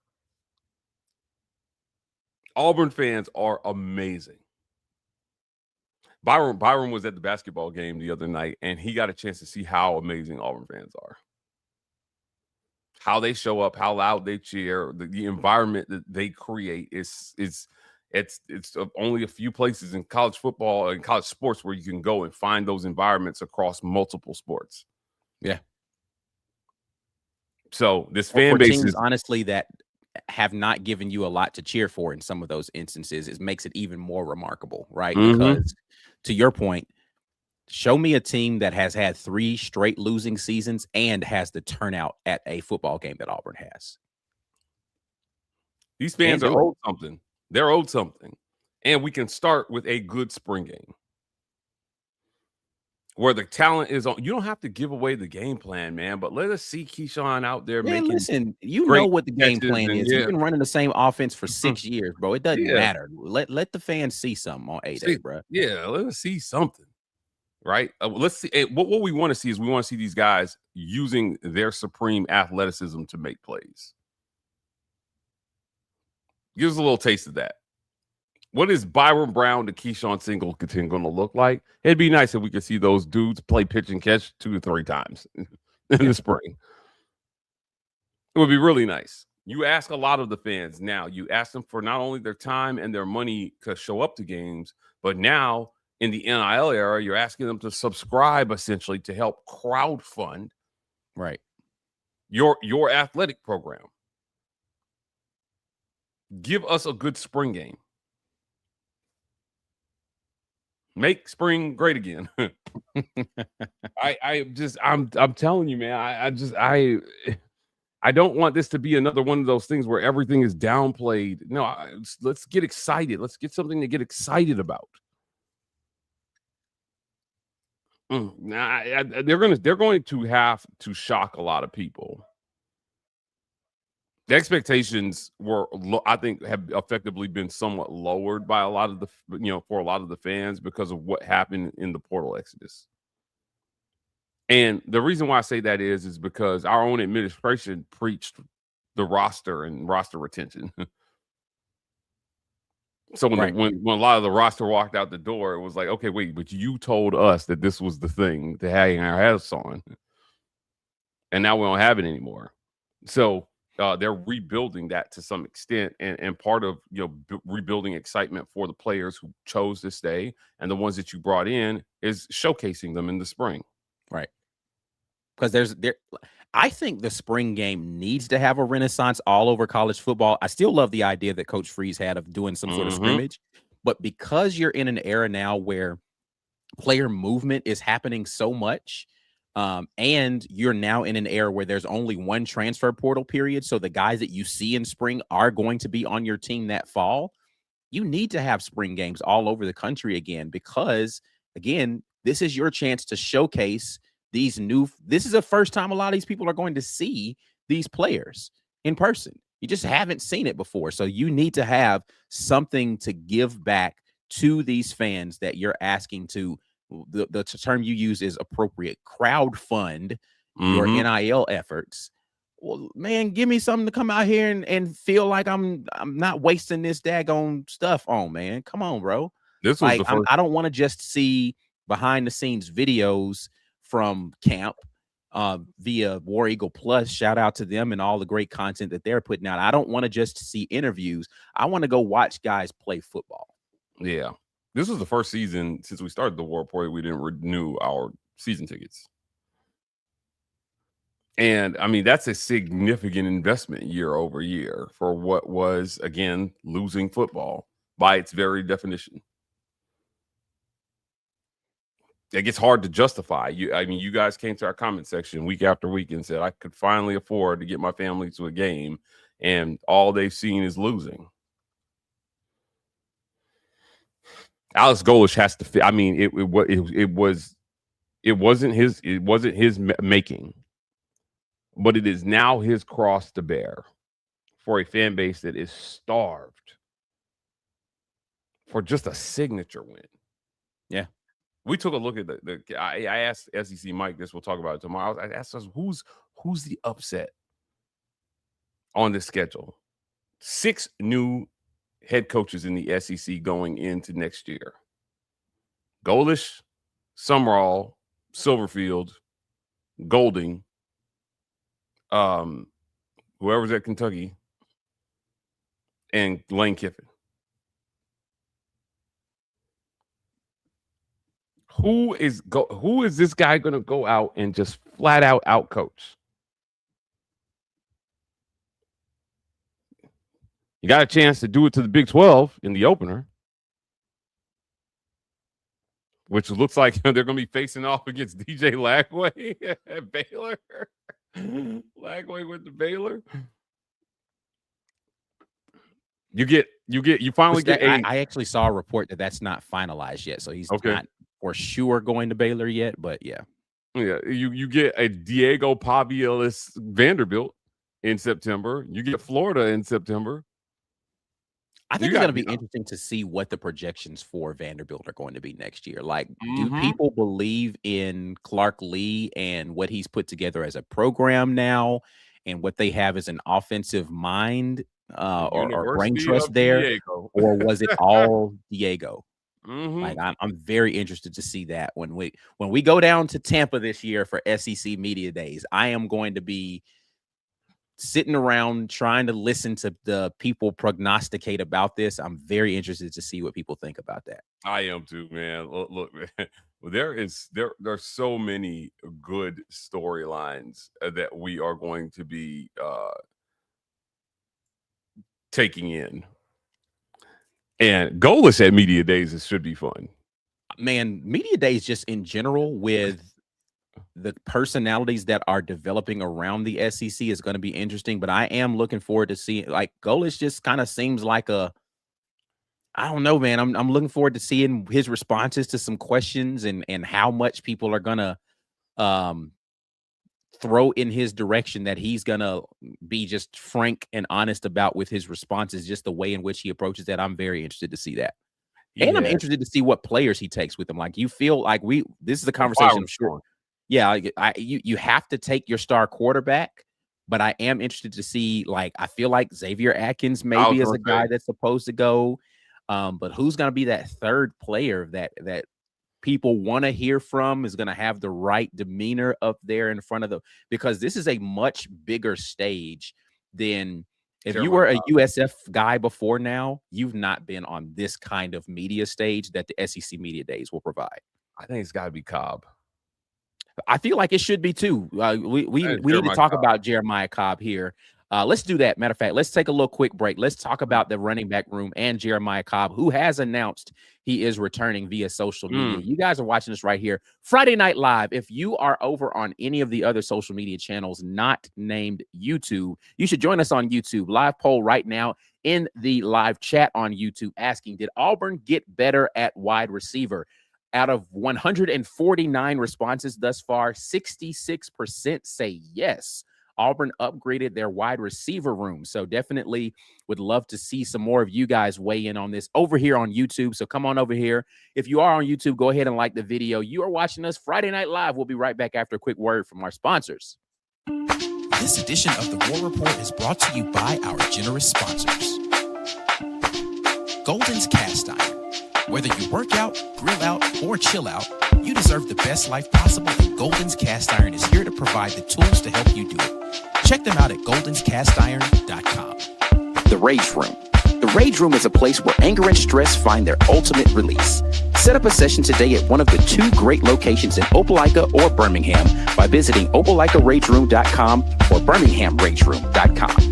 Auburn fans are amazing. Byron was at the basketball game the other night, and he got a chance to see how amazing Auburn fans are. How they show up, how loud they cheer, the environment that they create it's only a few places in college football and college sports where you can go and find those environments across multiple sports. Yeah. So this fan base is, honestly, that have not given you a lot to cheer for in some of those instances, it makes it even more remarkable, right? Because to your point, show me a team that has had 3 straight losing seasons and has the turnout at a football game that Auburn has. These fans are owed something. They're owed something. And we can start with a good spring game. where the talent is on. You don't have to give away the game plan, man, but let us see Keshaun out there Man, making listen, you know great what the game catches plan and is. You've been running the same offense for 6 years, bro. It doesn't yeah. matter. Let the fans see something on A-Day, bro. Yeah, let us see something, right? Let's see. What we want to see is we want to see these guys using their supreme athleticism to make plays. Give us a little taste of that. What is Byron Brown to Keshaun Singleton going to look like? It'd be nice if we could see those dudes play pitch and catch 2 to 3 times in the spring. It would be really nice. You ask a lot of the fans now. You ask them for not only their time and their money to show up to games, but now in the NIL era, you're asking them to subscribe essentially to help crowdfund your athletic program. Give us a good spring game. Make spring great again. I'm telling you, man. I don't want this to be another one of those things where everything is downplayed. No, let's get excited. Let's get something to get excited about. They're going to have to shock a lot of people. The expectations were, I think, have effectively been somewhat lowered by a lot of for a lot of the fans because of what happened in the portal exodus. And the reason why I say that is because our own administration preached the roster and roster retention. So when a lot of the roster walked out the door, it was like, okay, wait, but you told us that this was the thing to hang our hats on, and now we don't have it anymore. So they're rebuilding that to some extent, and part of rebuilding excitement for the players who chose to stay and the ones that you brought in is showcasing them in the spring. Right. Because I think the spring game needs to have a renaissance all over college football. I still love the idea that Coach Freeze had of doing some sort of scrimmage, but because you're in an era now where player movement is happening so much, and you're now in an era where there's only one transfer portal period, so the guys that you see in spring are going to be on your team that fall. You need to have spring games all over the country again, because again, this is your chance to showcase this is the first time a lot of these people are going to see these players in person. You just haven't seen it before. So you need to have something to give back to these fans that you're asking to, the term you use is appropriate, crowdfund your NIL efforts. Well, man, give me something to come out here and feel like I'm not wasting this daggone stuff on, man. Come on, bro. This was I don't want to just see behind the scenes videos from camp via War Eagle Plus. Shout out to them and all the great content that they're putting out. I don't want to just see interviews. I want to go watch guys play football. Yeah. This was the first season since we started the War Report we didn't renew our season tickets. And I mean, that's a significant investment year over year for what was, again, losing football by its very definition. It gets hard to justify. You guys came to our comment section week after week and said I could finally afford to get my family to a game, and all they've seen is losing. Alex Golish has to fit. I mean, it wasn't his making, but it is now his cross to bear for a fan base that is starved for just a signature win. Yeah. We took a look at I asked SEC Mike this. We'll talk about it tomorrow. I asked us who's the upset on this schedule. 6 new head coaches in the SEC going into next year. Golish, Summerall, Silverfield, Golding, whoever's at Kentucky, and Lane Kiffin. Who is this guy going to go out and just flat out coach? You got a chance to do it to the Big 12 in the opener, which looks like they're going to be facing off against DJ Lagway at Baylor. Lagway with the Baylor. You finally get. I actually saw a report that's not finalized yet, so he's not for sure going to Baylor yet, but yeah. Yeah, you get a Diego Pavielis Vanderbilt in September. You get Florida in September. I think it's going to be interesting to see what the projections for Vanderbilt are going to be next year. Like, do people believe in Clark Lee and what he's put together as a program now and what they have as an offensive mind or brain trust there? Or was it all Diego? Like, I'm very interested to see that when we go down to Tampa this year for SEC Media Days. I am going to be sitting around trying to listen to the people prognosticate about this. I'm very interested to see what people think about that. I am too, man. Look, man, there are so many good storylines that we are going to be taking in. And goalless at Media Days should be fun. Man, Media Days just in general with the personalities that are developing around the SEC is going to be interesting, but I am looking forward to seeing, like, Goalish just kind of seems like I don't know, man. I'm looking forward to seeing his responses to some questions and how much people are going to throw in his direction that he's going to be just frank and honest about with his responses, just the way in which he approaches that. I'm very interested to see that. Yeah. And I'm interested to see what players he takes with him. Like, you feel like this is a conversation I'm sure. Yeah, you have to take your star quarterback, but I am interested to see, like, I feel like Xavier Atkins maybe is a guy that's supposed to go, but who's going to be that third player that people want to hear from, is going to have the right demeanor up there in front of them, because this is a much bigger stage than if you were a USF guy before now. You've not been on this kind of media stage that the SEC Media Days will provide. I think it's got to be Cobb. I feel like it should be too. We need to talk about Jeremiah Cobb here. Let's do that. Matter of fact, let's take a little quick break. Let's talk about the running back room and Jeremiah Cobb, who has announced he is returning via social media. You guys are watching this right here, Friday Night Live. If you are over on any of the other social media channels not named YouTube, you should join us on YouTube. Live poll right now in the live chat on YouTube asking, did Auburn get better at wide receiver? Out of 149 responses thus far, 66% say yes. Auburn upgraded their wide receiver room. So definitely would love to see some more of you guys weigh in on this over here on YouTube. So come on over here. If you are on YouTube, go ahead and like the video. You are watching us Friday Night Live. We'll be right back after a quick word from our sponsors. This edition of the War Report is brought to you by our generous sponsors. Golden's Cast Iron. Whether you work out, grill out, or chill out, you deserve the best life possible, and Golden's Cast Iron is here to provide the tools to help you do it. Check them out at goldenscastiron.com. The Rage Room. The Rage Room is a place where anger and stress find their ultimate release. Set up a session today at one of the 2 great locations in Opelika or Birmingham by visiting opelikaRageRoom.com or BirminghamRageRoom.com.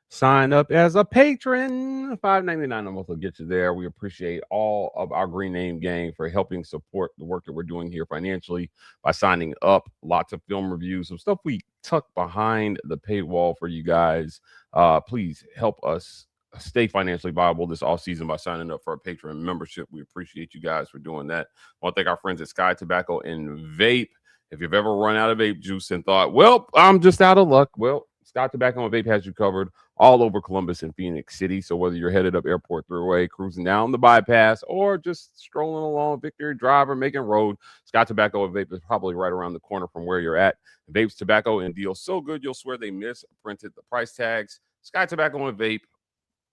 Sign up as a patron. $5.99 a month will get you there. We appreciate all of our Green Name gang for helping support the work that we're doing here financially by signing up. Lots of film reviews, some stuff we tuck behind the paywall for you guys. Please help us stay financially viable this off season by signing up for a patron membership. We appreciate you guys for doing that. I want to thank our friends at Sky Tobacco and Vape. If you've ever run out of vape juice and thought, well, I'm just out of luck, well, Sky Tobacco and Vape has you covered all over Columbus and Phenix City. So whether you're headed up Airport Thruway, cruising down the bypass, or just strolling along Victory Drive or making road, Sky Tobacco and Vape is probably right around the corner from where you're at. Vape's tobacco and deals so good you'll swear they misprinted the price tags. Sky Tobacco and Vape,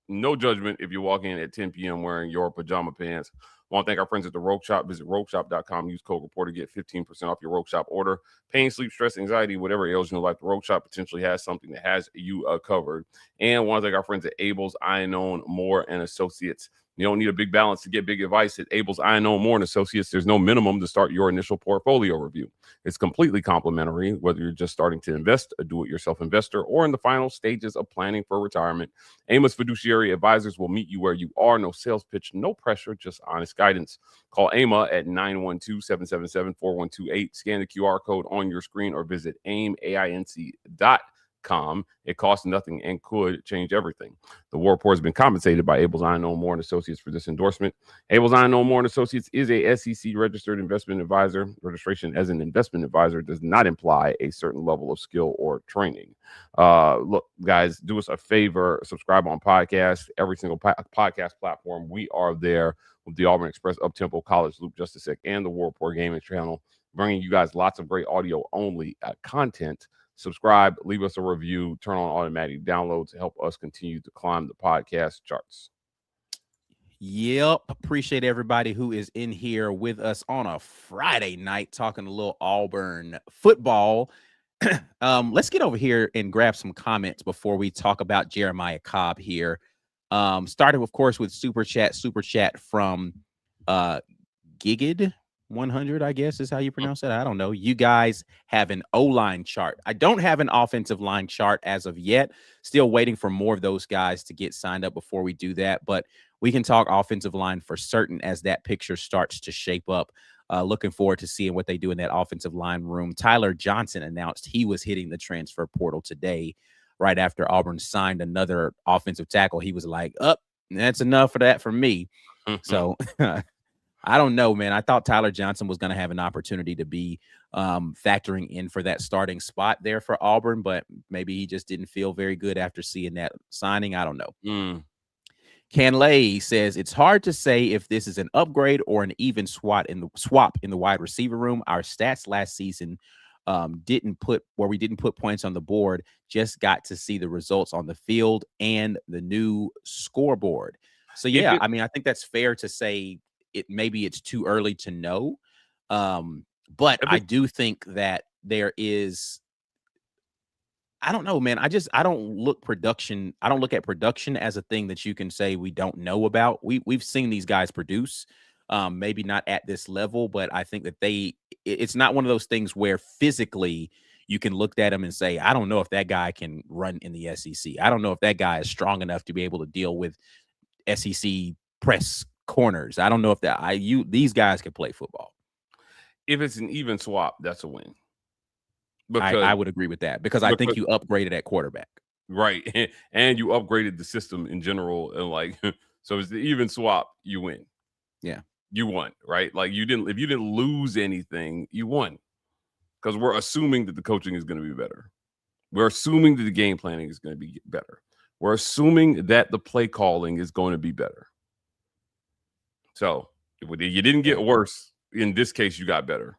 no judgment if you walk in at 10 p.m. wearing your pajama pants. I want to thank our friends at the Rogue Shop. Visit rogueshop.com. Use code reporter. Get 15% off your Rogue Shop order. Pain, sleep, stress, anxiety, whatever ails you in life, the Rogue Shop potentially has something that has you covered. And I want to thank our friends at Abel's, Iannone, Moore, and Associates. You don't need a big balance to get big advice at Abel's, Iannone, Moore, and Associates. There's no minimum to start your initial portfolio review. It's completely complimentary, whether you're just starting to invest, a do-it-yourself investor, or in the final stages of planning for retirement. AIMA's fiduciary advisors will meet you where you are. No sales pitch, no pressure, just honest guidance. Call AIMA at 912-777-4128. Scan the QR code on your screen or visit AIMAINC.com Auburn.com. It costs nothing and could change everything. The War Report has been compensated by Abels Iannone Moore and Associates for this endorsement. Abels Iannone Moore and Associates is a SEC registered investment advisor. Registration as an investment advisor does not imply a certain level of skill or training. Look, guys, do us a favor. Subscribe on podcast, every single podcast platform. We are there with the Auburn Express, Uptempo, College Loop, Just a Sec, and the War Report Gaming Channel, bringing you guys lots of great audio-only content. Subscribe, leave us a review, turn on automatic downloads to help us continue to climb the podcast charts. Yep. Appreciate everybody who is in here with us on a Friday night talking a little Auburn football. Let's get over here and grab some comments before we talk about Jeremiah Cobb here. Started, of course, with super chat from Gigid 100, I guess is how you pronounce it. I don't know. You guys have an O-line chart. I don't have an offensive line chart as of yet. Still waiting for more of those guys to get signed up before we do that. But we can talk offensive line for certain as that picture starts to shape up. Looking forward to seeing what they do in that offensive line room. Tyler Johnson announced he was hitting the transfer portal today, right after Auburn signed another offensive tackle. He was like, that's enough for that for me. So I don't know, man. I thought Tyler Johnson was going to have an opportunity to be factoring in for that starting spot there for Auburn, but maybe he just didn't feel very good after seeing that signing. I don't know. Canlay says it's hard to say if this is an upgrade or an even swap in the wide receiver room. Our stats last season we didn't put points on the board, just got to see the results on the field and the new scoreboard. So yeah, I mean, I think that's fair to say it's too early to know. But I do think that there is, I don't know, man. I don't look at production as a thing that you can say we don't know about. We've seen these guys produce, maybe not at this level, but I think that it's not one of those things where physically you can look at him and say, I don't know if that guy can run in the SEC. I don't know if that guy is strong enough to be able to deal with SEC press corners. I don't know if these guys can play football. If it's an even swap, that's a win. I would agree with that because I think you upgraded at quarterback. Right. And you upgraded the system in general. And so it's the even swap, you win. Yeah. You won, right? If you didn't lose anything, you won. Because we're assuming that the coaching is going to be better. We're assuming that the game planning is going to be better. We're assuming that the play calling is going to be better. So you didn't get worse. In this case, you got better.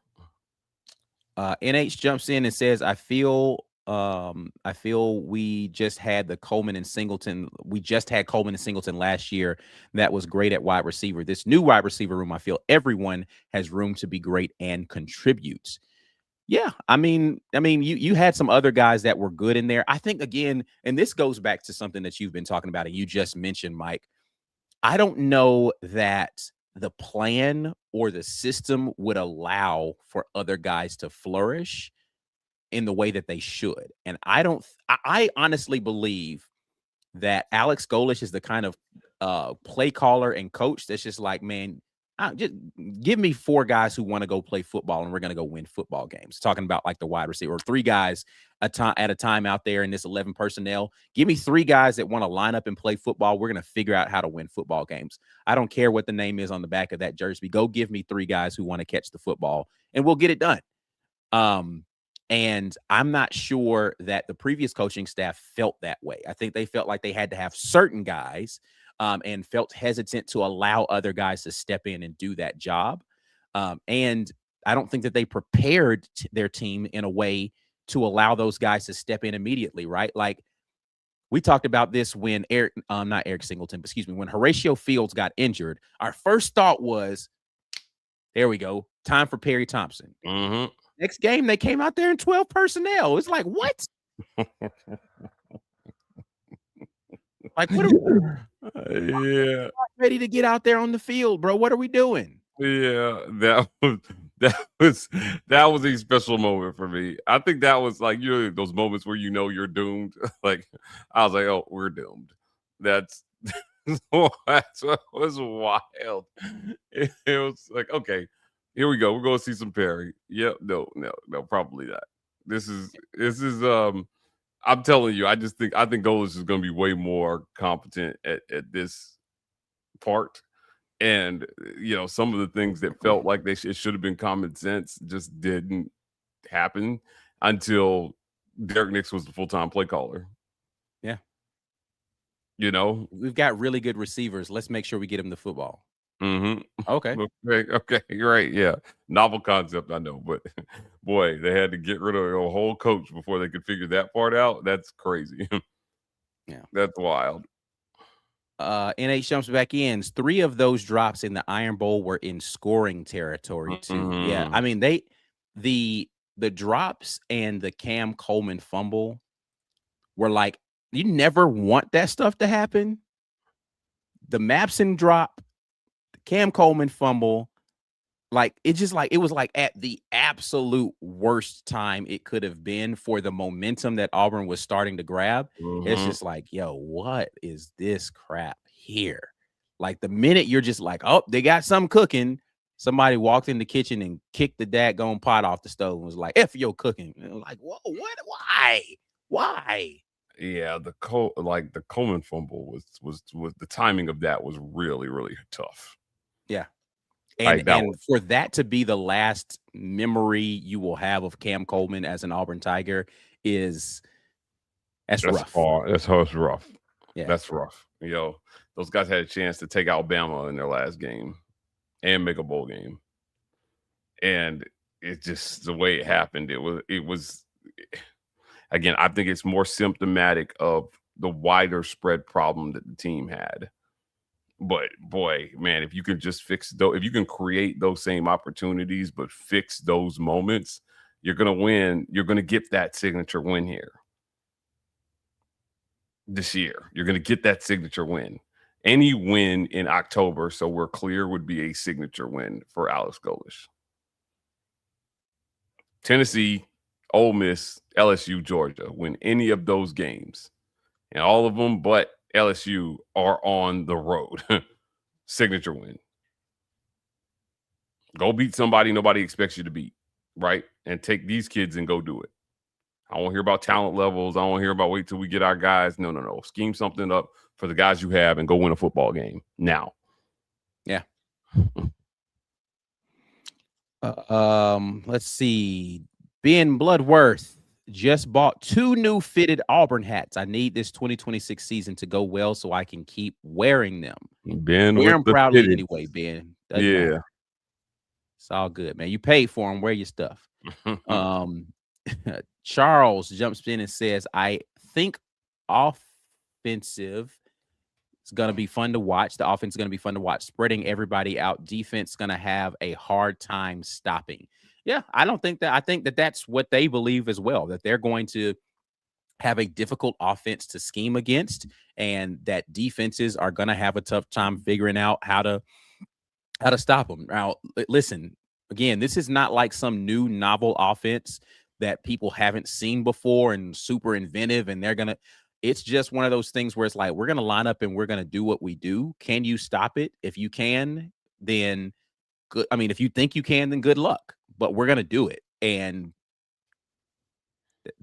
NH jumps in and says, I feel we just had Coleman and Singleton. We just had Coleman and Singleton last year. That was great at wide receiver. This new wide receiver room, I feel everyone has room to be great and contributes. Yeah, I mean, you had some other guys that were good in there. I think, again, and this goes back to something that you've been talking about and you just mentioned, Mike. I don't know that the plan or the system would allow for other guys to flourish in the way that they should. And I honestly believe that Alex Golish is the kind of play caller and coach that's just like, man, just give me 4 guys who want to go play football and we're going to go win football games. Talking about like the wide receiver, 3 guys at a time out there in this 11 personnel. Give me 3 guys that want to line up and play football. We're going to figure out how to win football games. I don't care what the name is on the back of that jersey. Go give me 3 guys who want to catch the football and we'll get it done. And I'm not sure that the previous coaching staff felt that way. I think they felt like they had to have certain guys and felt hesitant to allow other guys to step in and do that job. And I don't think that they prepared their team in a way to allow those guys to step in immediately, right? Like we talked about this when when Horatio Fields got injured. Our first thought was, there we go, time for Perry Thompson. Mm-hmm. Next game, they came out there in 12 personnel. It's like, what? Like, what are we ready to get out there on the field, bro? What are we doing? Yeah, that was a special moment for me. I think that was like those moments where you're doomed. Like I was like, oh, we're doomed. That's what was wild. It was like, okay, here we go. We're going to see some Perry. Yep. No, probably not. This is I'm telling you, I think Golis is going to be way more competent at this part. And, some of the things that felt like it should have been common sense just didn't happen until Derek Nix was the full-time play caller. Yeah. We've got really good receivers. Let's make sure we get him the football. Mm-hmm. Okay. Okay. You're right. Yeah. Novel concept, I know. But, boy, they had to get rid of a whole coach before they could figure that part out. That's crazy. Yeah. That's wild. NH jumps back in. 3 of those drops in the Iron Bowl were in scoring territory too. Mm-hmm. Yeah, I mean the drops and the Cam Coleman fumble were like, you never want that stuff to happen. The Mapson drop, the Cam Coleman fumble, it was like at the absolute worst time it could have been for the momentum that Auburn was starting to grab. Mm-hmm. It's just like, yo, what is this crap here? Like the minute you're just like, oh, they got something cooking, somebody walked in the kitchen and kicked the daggone pot off the stove and was like, F your cooking. And it was like, whoa, what? Why? Yeah, the Coleman fumble was the timing of that was really, really tough. Yeah. And for that to be the last memory you will have of Cam Coleman as an Auburn Tiger that's rough. That's rough. Yeah, that's rough. Those guys had a chance to take Alabama in their last game and make a bowl game, and it's just the way it happened. It was again. I think it's more symptomatic of the wider spread problem that the team had. But boy, man, if you can just if you can create those same opportunities, but fix those moments, you're going to win. You're going to get that signature win here this year. You're going to get that signature win. Any win in October, so we're clear, would be a signature win for Alex Golesh. Tennessee, Ole Miss, LSU, Georgia, win any of those games, and all of them but LSU are on the road. Signature win. Go beat somebody nobody expects you to beat, right? And take these kids and go do it. I won't hear about talent levels. I won't hear about wait till we get our guys. No. Scheme something up for the guys you have and go win a football game now. Yeah. Let's see. Ben Bloodworth just bought 2 new fitted Auburn hats. I need this 2026 season to go well so I can keep wearing them. Ben, wear them proudly anyway, Ben. Doesn't matter. It's all good, man. You paid for them. Wear your stuff. Charles jumps in and says, I think offensive is going to be fun to watch. The offense is going to be fun to watch. Spreading everybody out. Defense is going to have a hard time stopping. Yeah, I think that that's what they believe as well, that they're going to have a difficult offense to scheme against, and that defenses are going to have a tough time figuring out how to stop them. Now, listen, again, this is not like some new novel offense that people haven't seen before and super inventive, and it's just one of those things where it's like, we're going to line up and we're going to do what we do. Can you stop it? If you can, then good. I mean, if you think you can, then good luck. But we're going to do it. And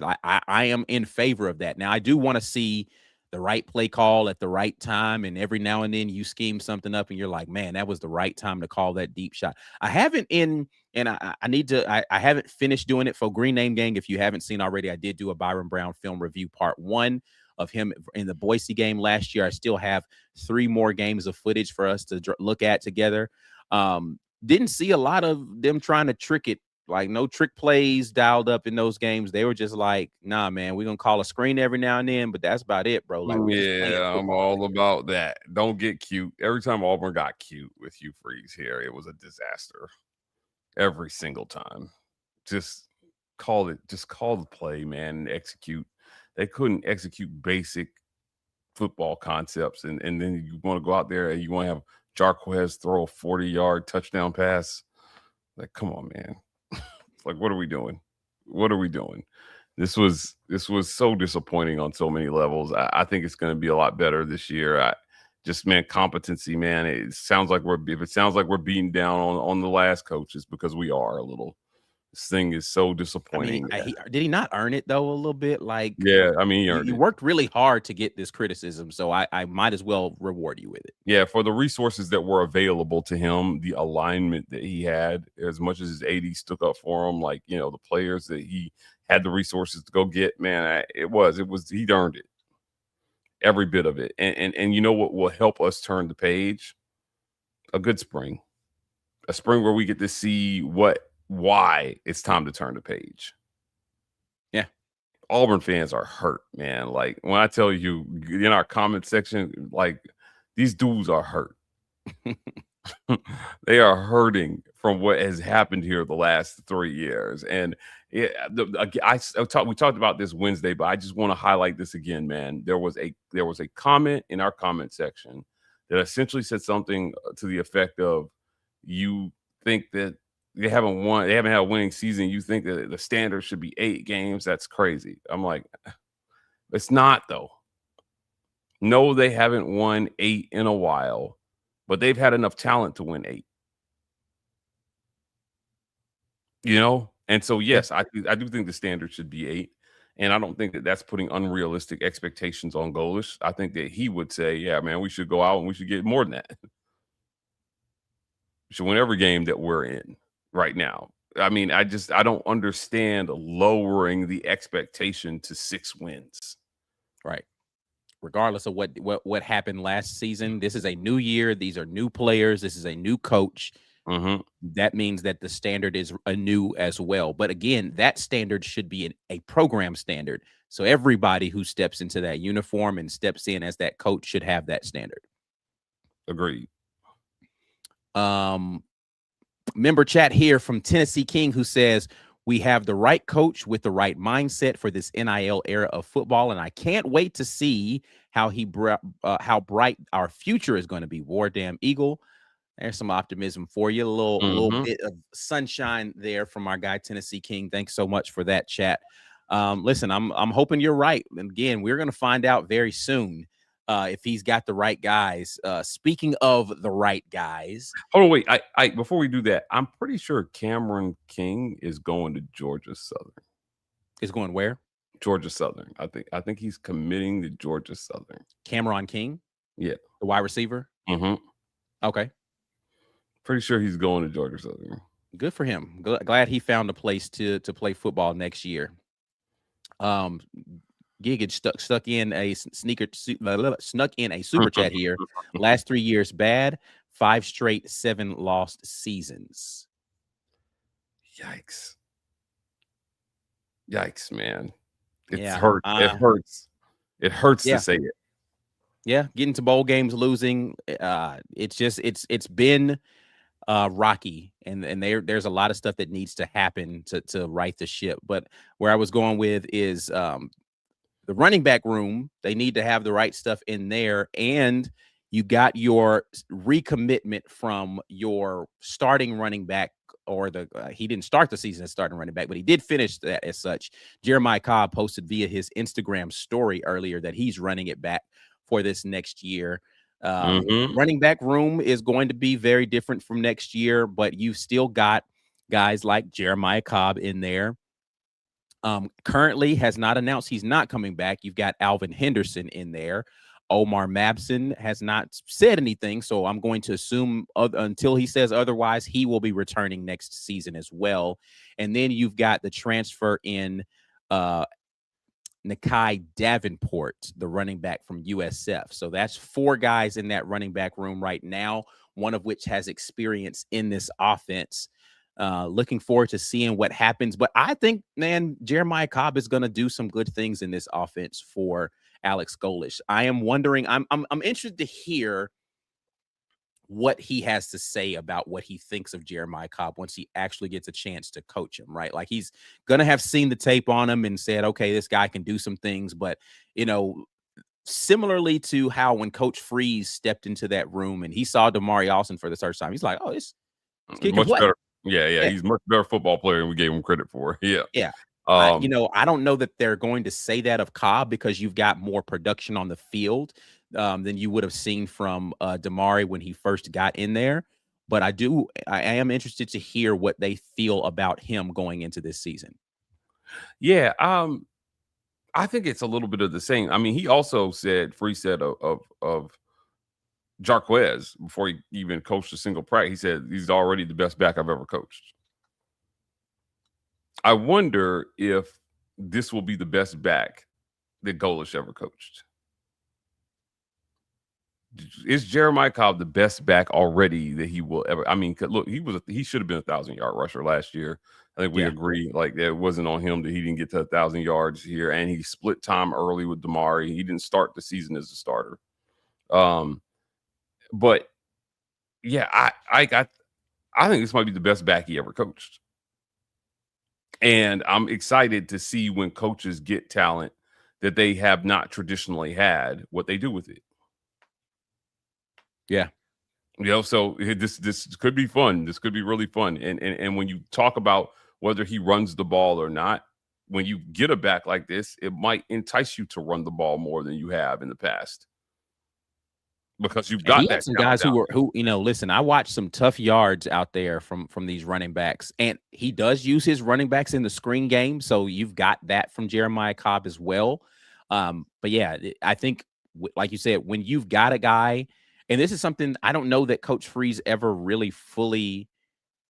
I am in favor of that. Now, I do want to see the right play call at the right time. And every now and then you scheme something up and you're like, man, that was the right time to call that deep shot. I haven't finished doing it for Green Name Gang. If you haven't seen already, I did do a Byron Brown film review, part 1 of him in the Boise game last year. I still have 3 more games of footage for us to look at together. Didn't see a lot of them trying to trick it, like no trick plays dialed up in those games. They were just like, nah, man, we're going to call a screen every now and then, but that's about it, bro. Like, I'm all about that. Don't get cute. Every time Auburn got cute with Hugh Freeze here, it was a disaster. Every single time. Just call the play, man, and execute. They couldn't execute basic football concepts, and then you want to go out there and you want to have Jarquez throw a 40-yard touchdown pass. Like, come on, man. Like, what are we doing? This was so disappointing on so many levels. I think it's going to be a lot better this year. Competency, man. It sounds like we're beating down on the last coaches, because we are a little. This thing is so I disappointing. mean, did he not earn it though a little bit? Like, Yeah, I mean, he earned you it. worked really hard to get this criticism, so I might as well reward you with it. Yeah, for the resources that were available to him, the alignment that he had, as much as his AD stuck up for him, like, you know, the players that he had the resources to go get, man, he earned it, every bit of it. And you know what will help us turn the page? A good spring, a spring where we get to see why it's time to turn the page. Yeah. Auburn fans are hurt, man. Like, when I tell you in our comment section, like, these dudes are hurt. They are hurting from what has happened here the last 3 years. And we talked about this Wednesday, but I just want to highlight this again, man. There was a comment in our comment section that essentially said something to the effect of, you think that they haven't had a winning season, you think that the standard should be 8 games. That's crazy. I'm like, it's not, though. No, they haven't won 8 in a while, but they've had enough talent to win 8. You know? And so, yes, I do think the standard should be 8. And I don't think that that's putting unrealistic expectations on Golish. I think that he would say, yeah, man, we should go out and we should get more than that. We should win every game that we're in right now. I mean, I don't understand lowering the expectation to 6 wins. Right. Regardless of what happened last season, this is a new year. These are new players. This is a new coach. That means that the standard is anew as well. But again, that standard should be a program standard. So everybody who steps into that uniform and steps in as that coach should have that standard. Agreed. Member chat here from Tennessee King, who says, we have the right coach with the right mindset for this NIL era of football, and I can't wait to see how bright our future is going to be. War Damn Eagle. There's some optimism for you. A little bit of sunshine there from our guy Tennessee King. Thanks so much for that, chat. Listen, I'm hoping you're right. And again, we're going to find out very soon if he's got the right guys. Speaking of the right guys, hold on, wait. I before we do that, I'm pretty sure Cameron King is going to Georgia Southern. Is going where? Georgia Southern. I think he's committing to Georgia Southern. Cameron King? Yeah. The wide receiver? Okay. Pretty sure he's going to Georgia Southern. Good for him. Glad he found a place to play football next year. Gig stuck in a snuck in a super chat here. Last 3 years bad, 5 straight 7 lost seasons. Yikes, man. It hurts to say it. Yeah, getting to bowl games, losing. It's been rocky, and there's a lot of stuff that needs to happen to right the ship. But where I was going with is the running back room. They need to have the right stuff in there, and you got your recommitment from your starting running back, or he didn't start the season as starting running back, but he did finish that as such. Jeremiah Cobb posted via his Instagram story earlier that he's running it back for this next year. Running back room is going to be very different from next year, but you've still got guys like Jeremiah Cobb in there. Currently has not announced he's not coming back. You've got Alvin Henderson in there. Omar Mabson has not said anything, so I'm going to assume until he says otherwise, he will be returning next season as well. And then you've got the transfer in Nakai Davenport, the running back from USF. So that's 4 guys in that running back room right now, one of which has experience in this offense. Looking forward to seeing what happens. But I think, man, Jeremiah Cobb is going to do some good things in this offense for Alex Golish. I am wondering, I'm interested to hear what he has to say about what he thinks of Jeremiah Cobb once he actually gets a chance to coach him, right? Like, he's going to have seen the tape on him and said, okay, this guy can do some things. But, you know, similarly to how when Coach Freeze stepped into that room and he saw Damari Alston for the first time, he's like, oh, this kid can play. Better. Yeah. He's a much better football player than we gave him credit for. Yeah. I don't know that they're going to say that of Cobb because you've got more production on the field than you would have seen from Damari when he first got in there. But I am interested to hear what they feel about him going into this season. Yeah, I think it's a little bit of the same. I mean, he also said, Free said of Jarquez before he even coached a single practice. He said he's already the best back I've ever coached. I wonder if this will be the best back that Golish ever coached. Is Jeremiah Cobb the best back already that he will ever? I mean, look, he should have been 1,000-yard rusher last year. I think we agree. Like, it wasn't on him that he didn't get to 1,000 yards here, and he split time early with Damari. He didn't start the season as a starter. But yeah, I think this might be the best back he ever coached. And I'm excited to see when coaches get talent that they have not traditionally had, what they do with it. Yeah. So this could be fun. This could be really fun. And when you talk about whether he runs the ball or not, when you get a back like this, it might entice you to run the ball more than you have in the past. Because you've got that some guys who listen, I watched some tough yards out there from these running backs, and he does use his running backs in the screen game. So you've got that from Jeremiah Cobb as well. But yeah, I think, like you said, when you've got a guy, and this is something I don't know that Coach Freeze ever really fully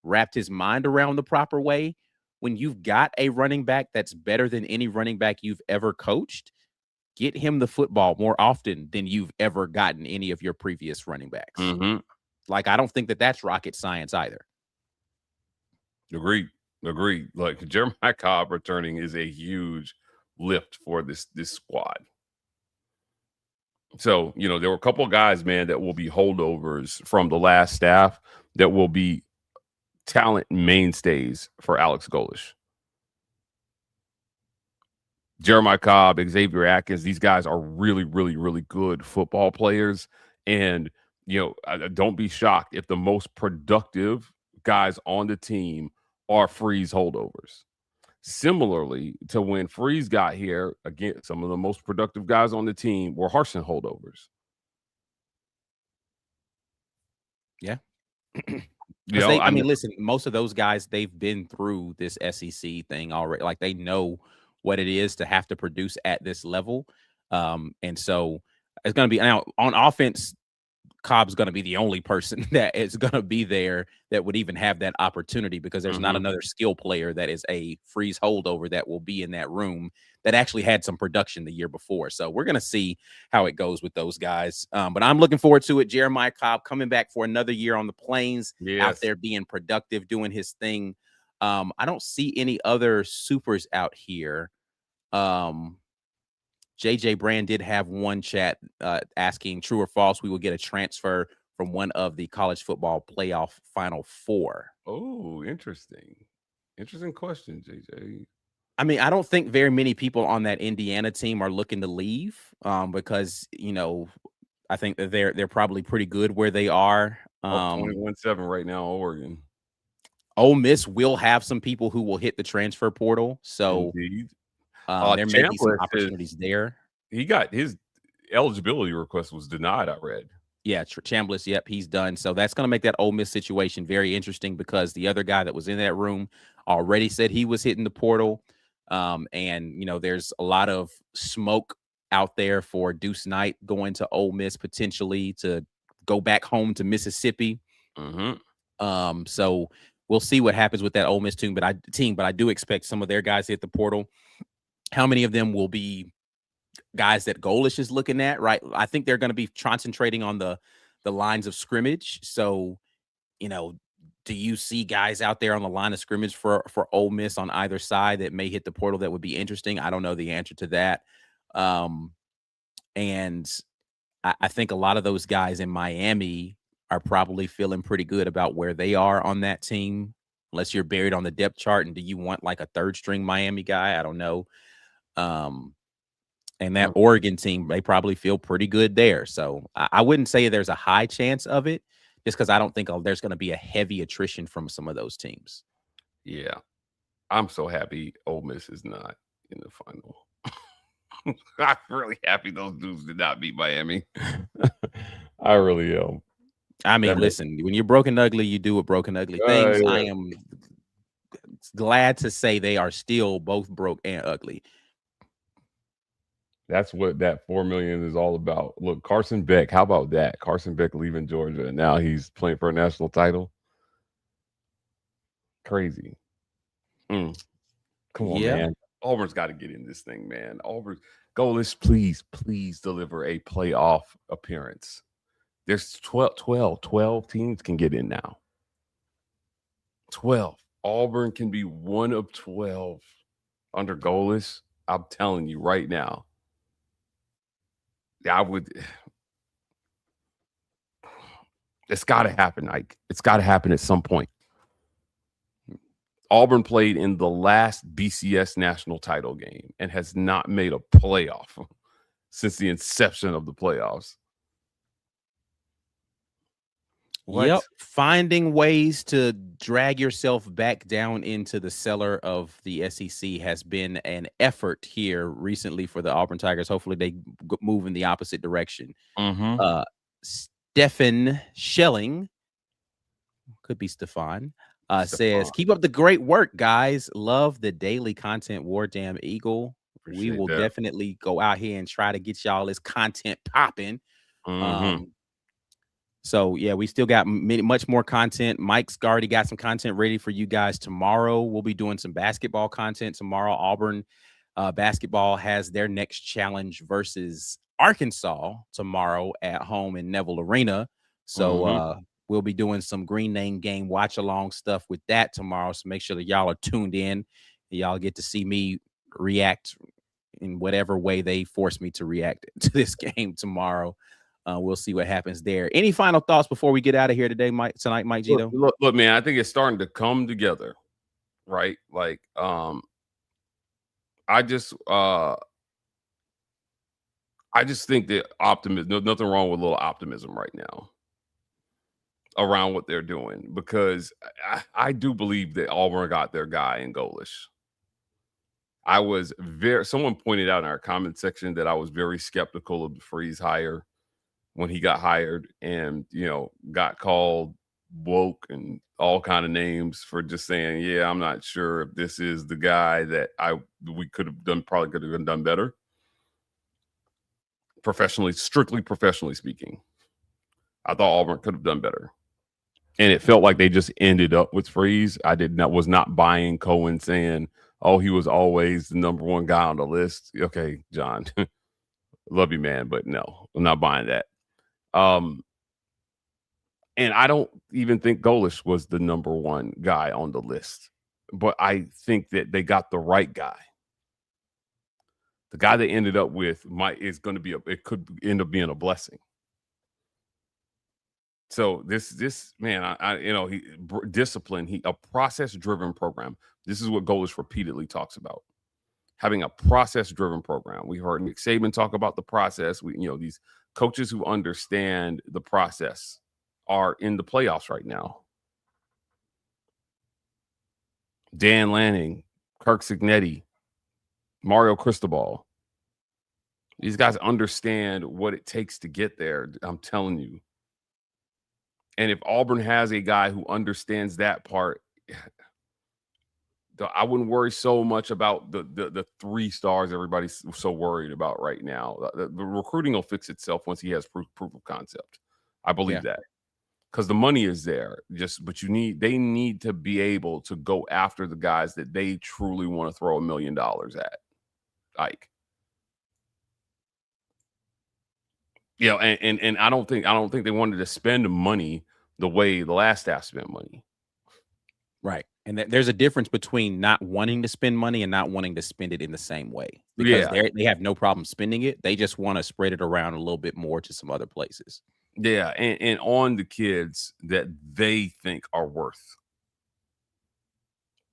wrapped his mind around the proper way. When you've got a running back that's better than any running back you've ever coached, get him the football more often than you've ever gotten any of your previous running backs. Mm-hmm. Like, I don't think that that's rocket science either. Agreed. Like, Jeremiah Cobb returning is a huge lift for this squad. So, there were a couple of guys, man, that will be holdovers from the last staff that will be talent mainstays for Alex Golish. Jeremiah Cobb, Xavier Atkins, these guys are really, really, really good football players. And, don't be shocked if the most productive guys on the team are Freeze holdovers. Similarly to when Freeze got here, again, some of the most productive guys on the team were Harsin holdovers. Yeah. Listen, most of those guys, they've been through this SEC thing already. Like, they know what it is to have to produce at this level. And so it's going to be now on offense. Cobb's going to be the only person that is going to be there that would even have that opportunity, because there's not another skill player that is a Freeze holdover that will be in that room that actually had some production the year before. So we're going to see how it goes with those guys. But I'm looking forward to it. Jeremiah Cobb coming back for another year on the Plains, out there being productive, doing his thing. I don't see any other supers out here. JJ Brand did have one chat asking, true or false, we will get a transfer from one of the college football playoff Final Four. Oh, interesting. Interesting question, JJ. I mean, I don't think very many people on that Indiana team are looking to leave because, I think that they're probably pretty good where they are. 21-7 right now, Oregon. Ole Miss will have some people who will hit the transfer portal. So Indeed. there may be some opportunities there. He got his eligibility request was denied, I read. Yeah, Chambliss, yep, he's done. So that's going to make that Ole Miss situation very interesting, because the other guy that was in that room already said he was hitting the portal. And, there's a lot of smoke out there for Deuce Knight going to Ole Miss, potentially to go back home to Mississippi. So we'll see what happens with that Ole Miss team, but I do expect some of their guys to hit the portal. How many of them will be guys that Golish is looking at, right? I think they're going to be concentrating on the lines of scrimmage. So, do you see guys out there on the line of scrimmage for Ole Miss on either side that may hit the portal that would be interesting? I don't know the answer to that. And I think a lot of those guys in Miami are probably feeling pretty good about where they are on that team, unless you're buried on the depth chart. And do you want like a third string Miami guy? I don't know. And that Oregon team, they probably feel pretty good there. So I wouldn't say there's a high chance of it, just because I don't think there's going to be a heavy attrition from some of those teams. Yeah. I'm so happy Ole Miss is not in the final. I'm really happy those dudes did not beat Miami. I really am. I mean, listen, when you're broken ugly, you do what broken ugly things. Yeah. I am glad to say they are still both broke and ugly. That's what that $4 million is all about. Look, Carson Beck, how about that? Carson Beck leaving Georgia, and now he's playing for a national title. Crazy. Come on, man. Auburn's got to get in this thing, man. Auburn, Goalish, please deliver a playoff appearance. There's 12 teams can get in now. 12. Auburn can be one of 12 under Goalish. I'm telling you right now. I would. It's got to happen, Ike. It's got to happen at some point. Auburn played in the last BCS national title game and has not made a playoff since the inception of the playoffs. What? Yep. Finding ways to drag yourself back down into the cellar of the SEC has been an effort here recently for the Auburn Tigers. Hopefully they move in the opposite direction. Stephen Schelling, could be Stefan, says, keep up the great work, guys. Love the daily content, War Damn Eagle. We will definitely go out here and try to get y'all this content popping. So, yeah, we still got much more content. Mike's already got some content ready for you guys tomorrow. We'll be doing some basketball content tomorrow. Auburn basketball has their next challenge versus Arkansas tomorrow at home in Neville Arena. So we'll be doing some Green Name Game watch-along stuff with that tomorrow. So make sure that y'all are tuned in. Y'all get to see me react in whatever way they force me to react to this game tomorrow. We'll see what happens there. Any final thoughts before we get out of here today, Mike Gito? Look, man, I think it's starting to come together, right? Like, I just think that optimism. There's nothing wrong with a little optimism right now around what they're doing, because I do believe that Auburn got their guy in Goalish. Someone pointed out in our comment section that I was very skeptical of the Freeze hire when he got hired, and, got called woke and all kind of names for just saying, yeah, I'm not sure if this is the guy that we could have done better. Strictly professionally speaking, I thought Auburn could have done better. And it felt like they just ended up with Freeze. Was not buying Cohen saying, oh, he was always the number one guy on the list. Okay, John, love you, man, but no, I'm not buying that. And I don't even think Goalish was the number one guy on the list, but I think that they got the right guy. The guy they ended up with it could end up being a blessing. So this man, discipline, a process-driven program. This is what Goalish repeatedly talks about. Having a process-driven program. We heard Nick Saban talk about the process. These coaches who understand the process are in the playoffs right now. Dan Lanning, Kirk Cignetti, Mario Cristobal. These guys understand what it takes to get there, I'm telling you. And if Auburn has a guy who understands that part, I wouldn't worry so much about the 3 stars everybody's so worried about right now. The recruiting will fix itself once he has proof of concept. I believe that, because the money is there. But they need to be able to go after the guys that they truly want to throw $1 million at. Ike. And I don't think they wanted to spend money the way the last staff spent money. Right. And there's a difference between not wanting to spend money and not wanting to spend it in the same way, because they have no problem spending it. They just want to spread it around a little bit more to some other places. Yeah. And on the kids that they think are worth,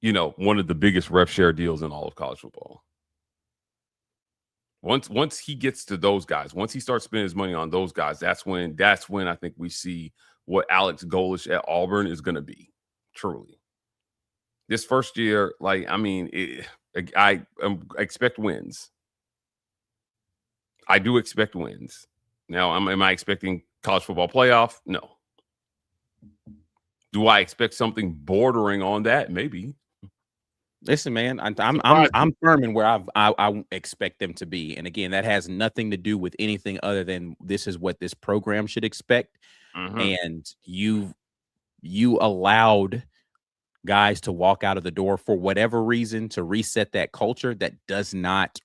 one of the biggest rev share deals in all of college football. Once he gets to those guys, once he starts spending his money on those guys, that's when I think we see what Alex Goalish at Auburn is going to be, truly. This first year, I expect wins. I do expect wins. Now, am I expecting college football playoff? No. Do I expect something bordering on that? Maybe. Listen, man, I'm firm in where I expect them to be, and again, that has nothing to do with anything other than this is what this program should expect. And you allowed guys to walk out of the door for whatever reason to reset that culture. That does not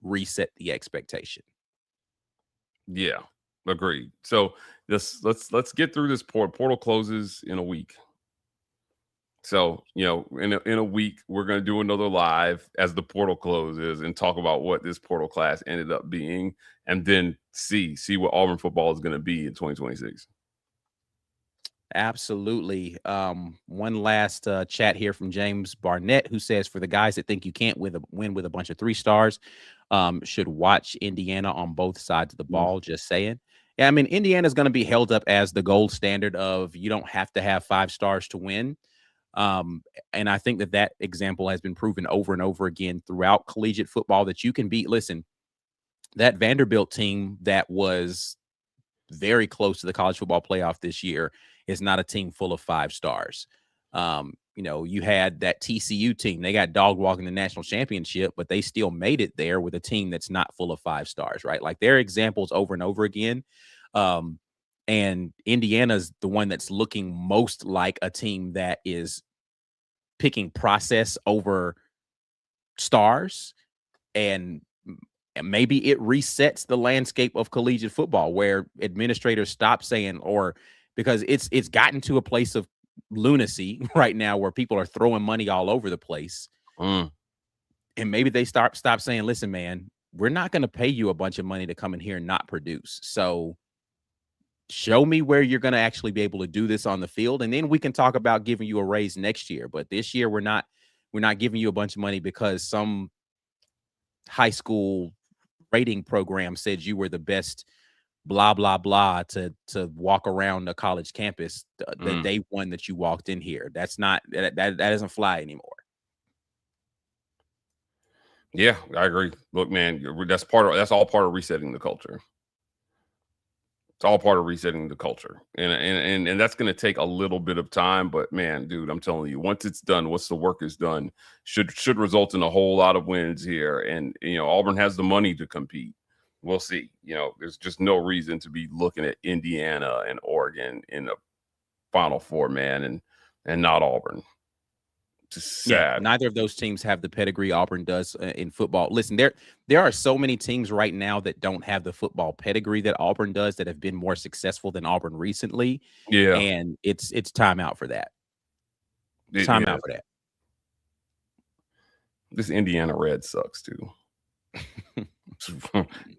reset the expectation. Yeah, agreed. So let's get through this portal closes in a week. So, in a week, we're going to do another live as the portal closes and talk about what this portal class ended up being, and then see what Auburn football is going to be in 2026. Absolutely. One last chat here from James Barnett, who says, for the guys that think you can't win with a bunch of 3 stars, should watch Indiana on both sides of the ball. Just saying. Yeah, I mean, Indiana is going to be held up as the gold standard of you don't have to have 5 stars to win. And I think that example has been proven over and over again throughout collegiate football that you can beat. Listen, that Vanderbilt team that was very close to the college football playoff this year is not a team full of 5 stars. You had that TCU team. They got dog walking the national championship, but they still made it there with a team that's not full of 5 stars, right? Like, there are examples over and over again. And Indiana's the one that's looking most like a team that is picking process over stars. And maybe it resets the landscape of collegiate football where administrators stop saying, or because it's gotten to a place of lunacy right now where people are throwing money all over the place. And maybe they stop saying, listen, man, we're not going to pay you a bunch of money to come in here and not produce. So show me where you're going to actually be able to do this on the field. And then we can talk about giving you a raise next year. But this year, we're not giving you a bunch of money because some high school rating program said you were the best, blah, blah, blah, to walk around the college campus the day one that you walked in here. That's not, that doesn't fly anymore. Yeah, I agree. Look, man, that's all part of resetting the culture. It's all part of resetting the culture. And that's going to take a little bit of time, but man, dude, I'm telling you, once it's done, once the work is done, should result in a whole lot of wins here. And, Auburn has the money to compete. We'll see. There's just no reason to be looking at Indiana and Oregon in the Final Four, man, and not Auburn. Just sad. Yeah, neither of those teams have the pedigree Auburn does in football. Listen, there are so many teams right now that don't have the football pedigree that Auburn does that have been more successful than Auburn recently. Yeah, and it's time out for that. Time out for that. This Indiana red sucks too.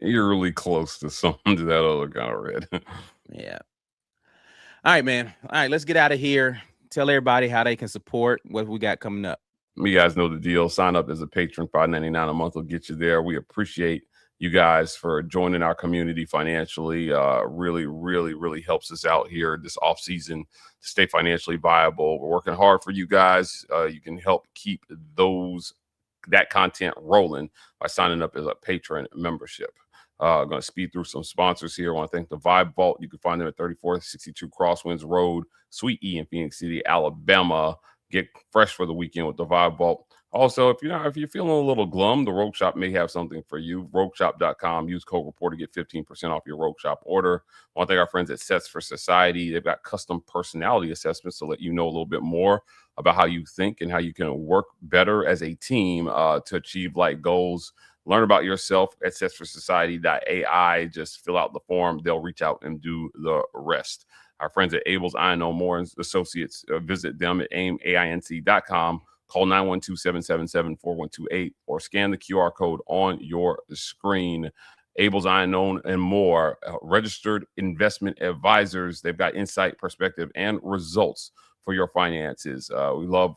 You're really close to that other kind of red. Yeah. All right, man. All right, let's get out of here. Tell everybody how they can support what we got coming up. You guys know the deal. Sign up as a patron. $5.99 a month will get you there. We appreciate you guys for joining our community financially. Really, really, really helps us out here this off season to stay financially viable. We're working hard for you guys. You can help keep that content rolling by signing up as a patron membership. Going to speed through some sponsors here. I want to thank the Vibe Vault. You can find them at 3462 Crosswinds Road, Suite E in Phenix City, Alabama. Get fresh for the weekend with the Vibe Vault. Also, if you're feeling a little glum, the Rogue Shop may have something for you. RogueShop.com. Use code REPORT to get 15% off your Rogue Shop order. I want to thank our friends at Sets for Society. They've got custom personality assessments to let you know a little bit more about how you think and how you can work better as a team to achieve like goals. Learn about yourself at setsforsociety.ai. Just fill out the form. They'll reach out and do the rest. Our friends at Abel's Iannone Moore & Associates, visit them at AIMA.com. Call 912-777-4128 or scan the QR code on your screen. Abel's Iannone and More, registered investment advisors. They've got insight, perspective, and results for your finances. We love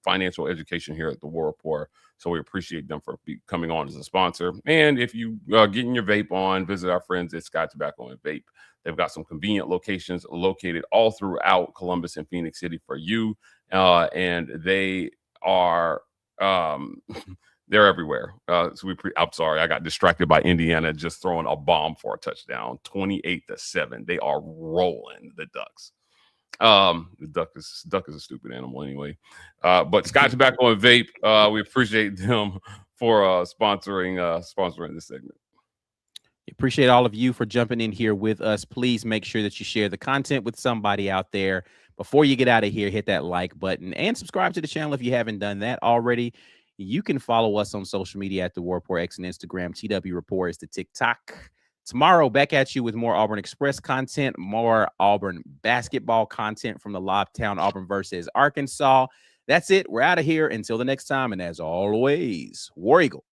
financial education here at the War Report. So we appreciate them for coming on as a sponsor. And if you getting your vape on, visit our friends at Sky Tobacco and Vape. They've got some convenient locations located all throughout Columbus and Phenix City for you. And they are they're everywhere. I'm sorry, I got distracted by Indiana just throwing a bomb for a touchdown, 28-7. They are rolling the Ducks. The duck is a stupid animal anyway. But Scott Tobacco and Vape, we appreciate them for sponsoring this segment. Appreciate all of you for jumping in here with us. Please make sure that you share the content with somebody out there. Before you get out of here, hit that like button and subscribe to the channel if you haven't done that already. You can follow us on social media at The War Report X and Instagram. TW Report is the TikTok. Tomorrow, back at you with more Auburn Express content, more Auburn basketball content from the Lobtown Auburn versus Arkansas. That's it. We're out of here until the next time. And as always, War Eagle.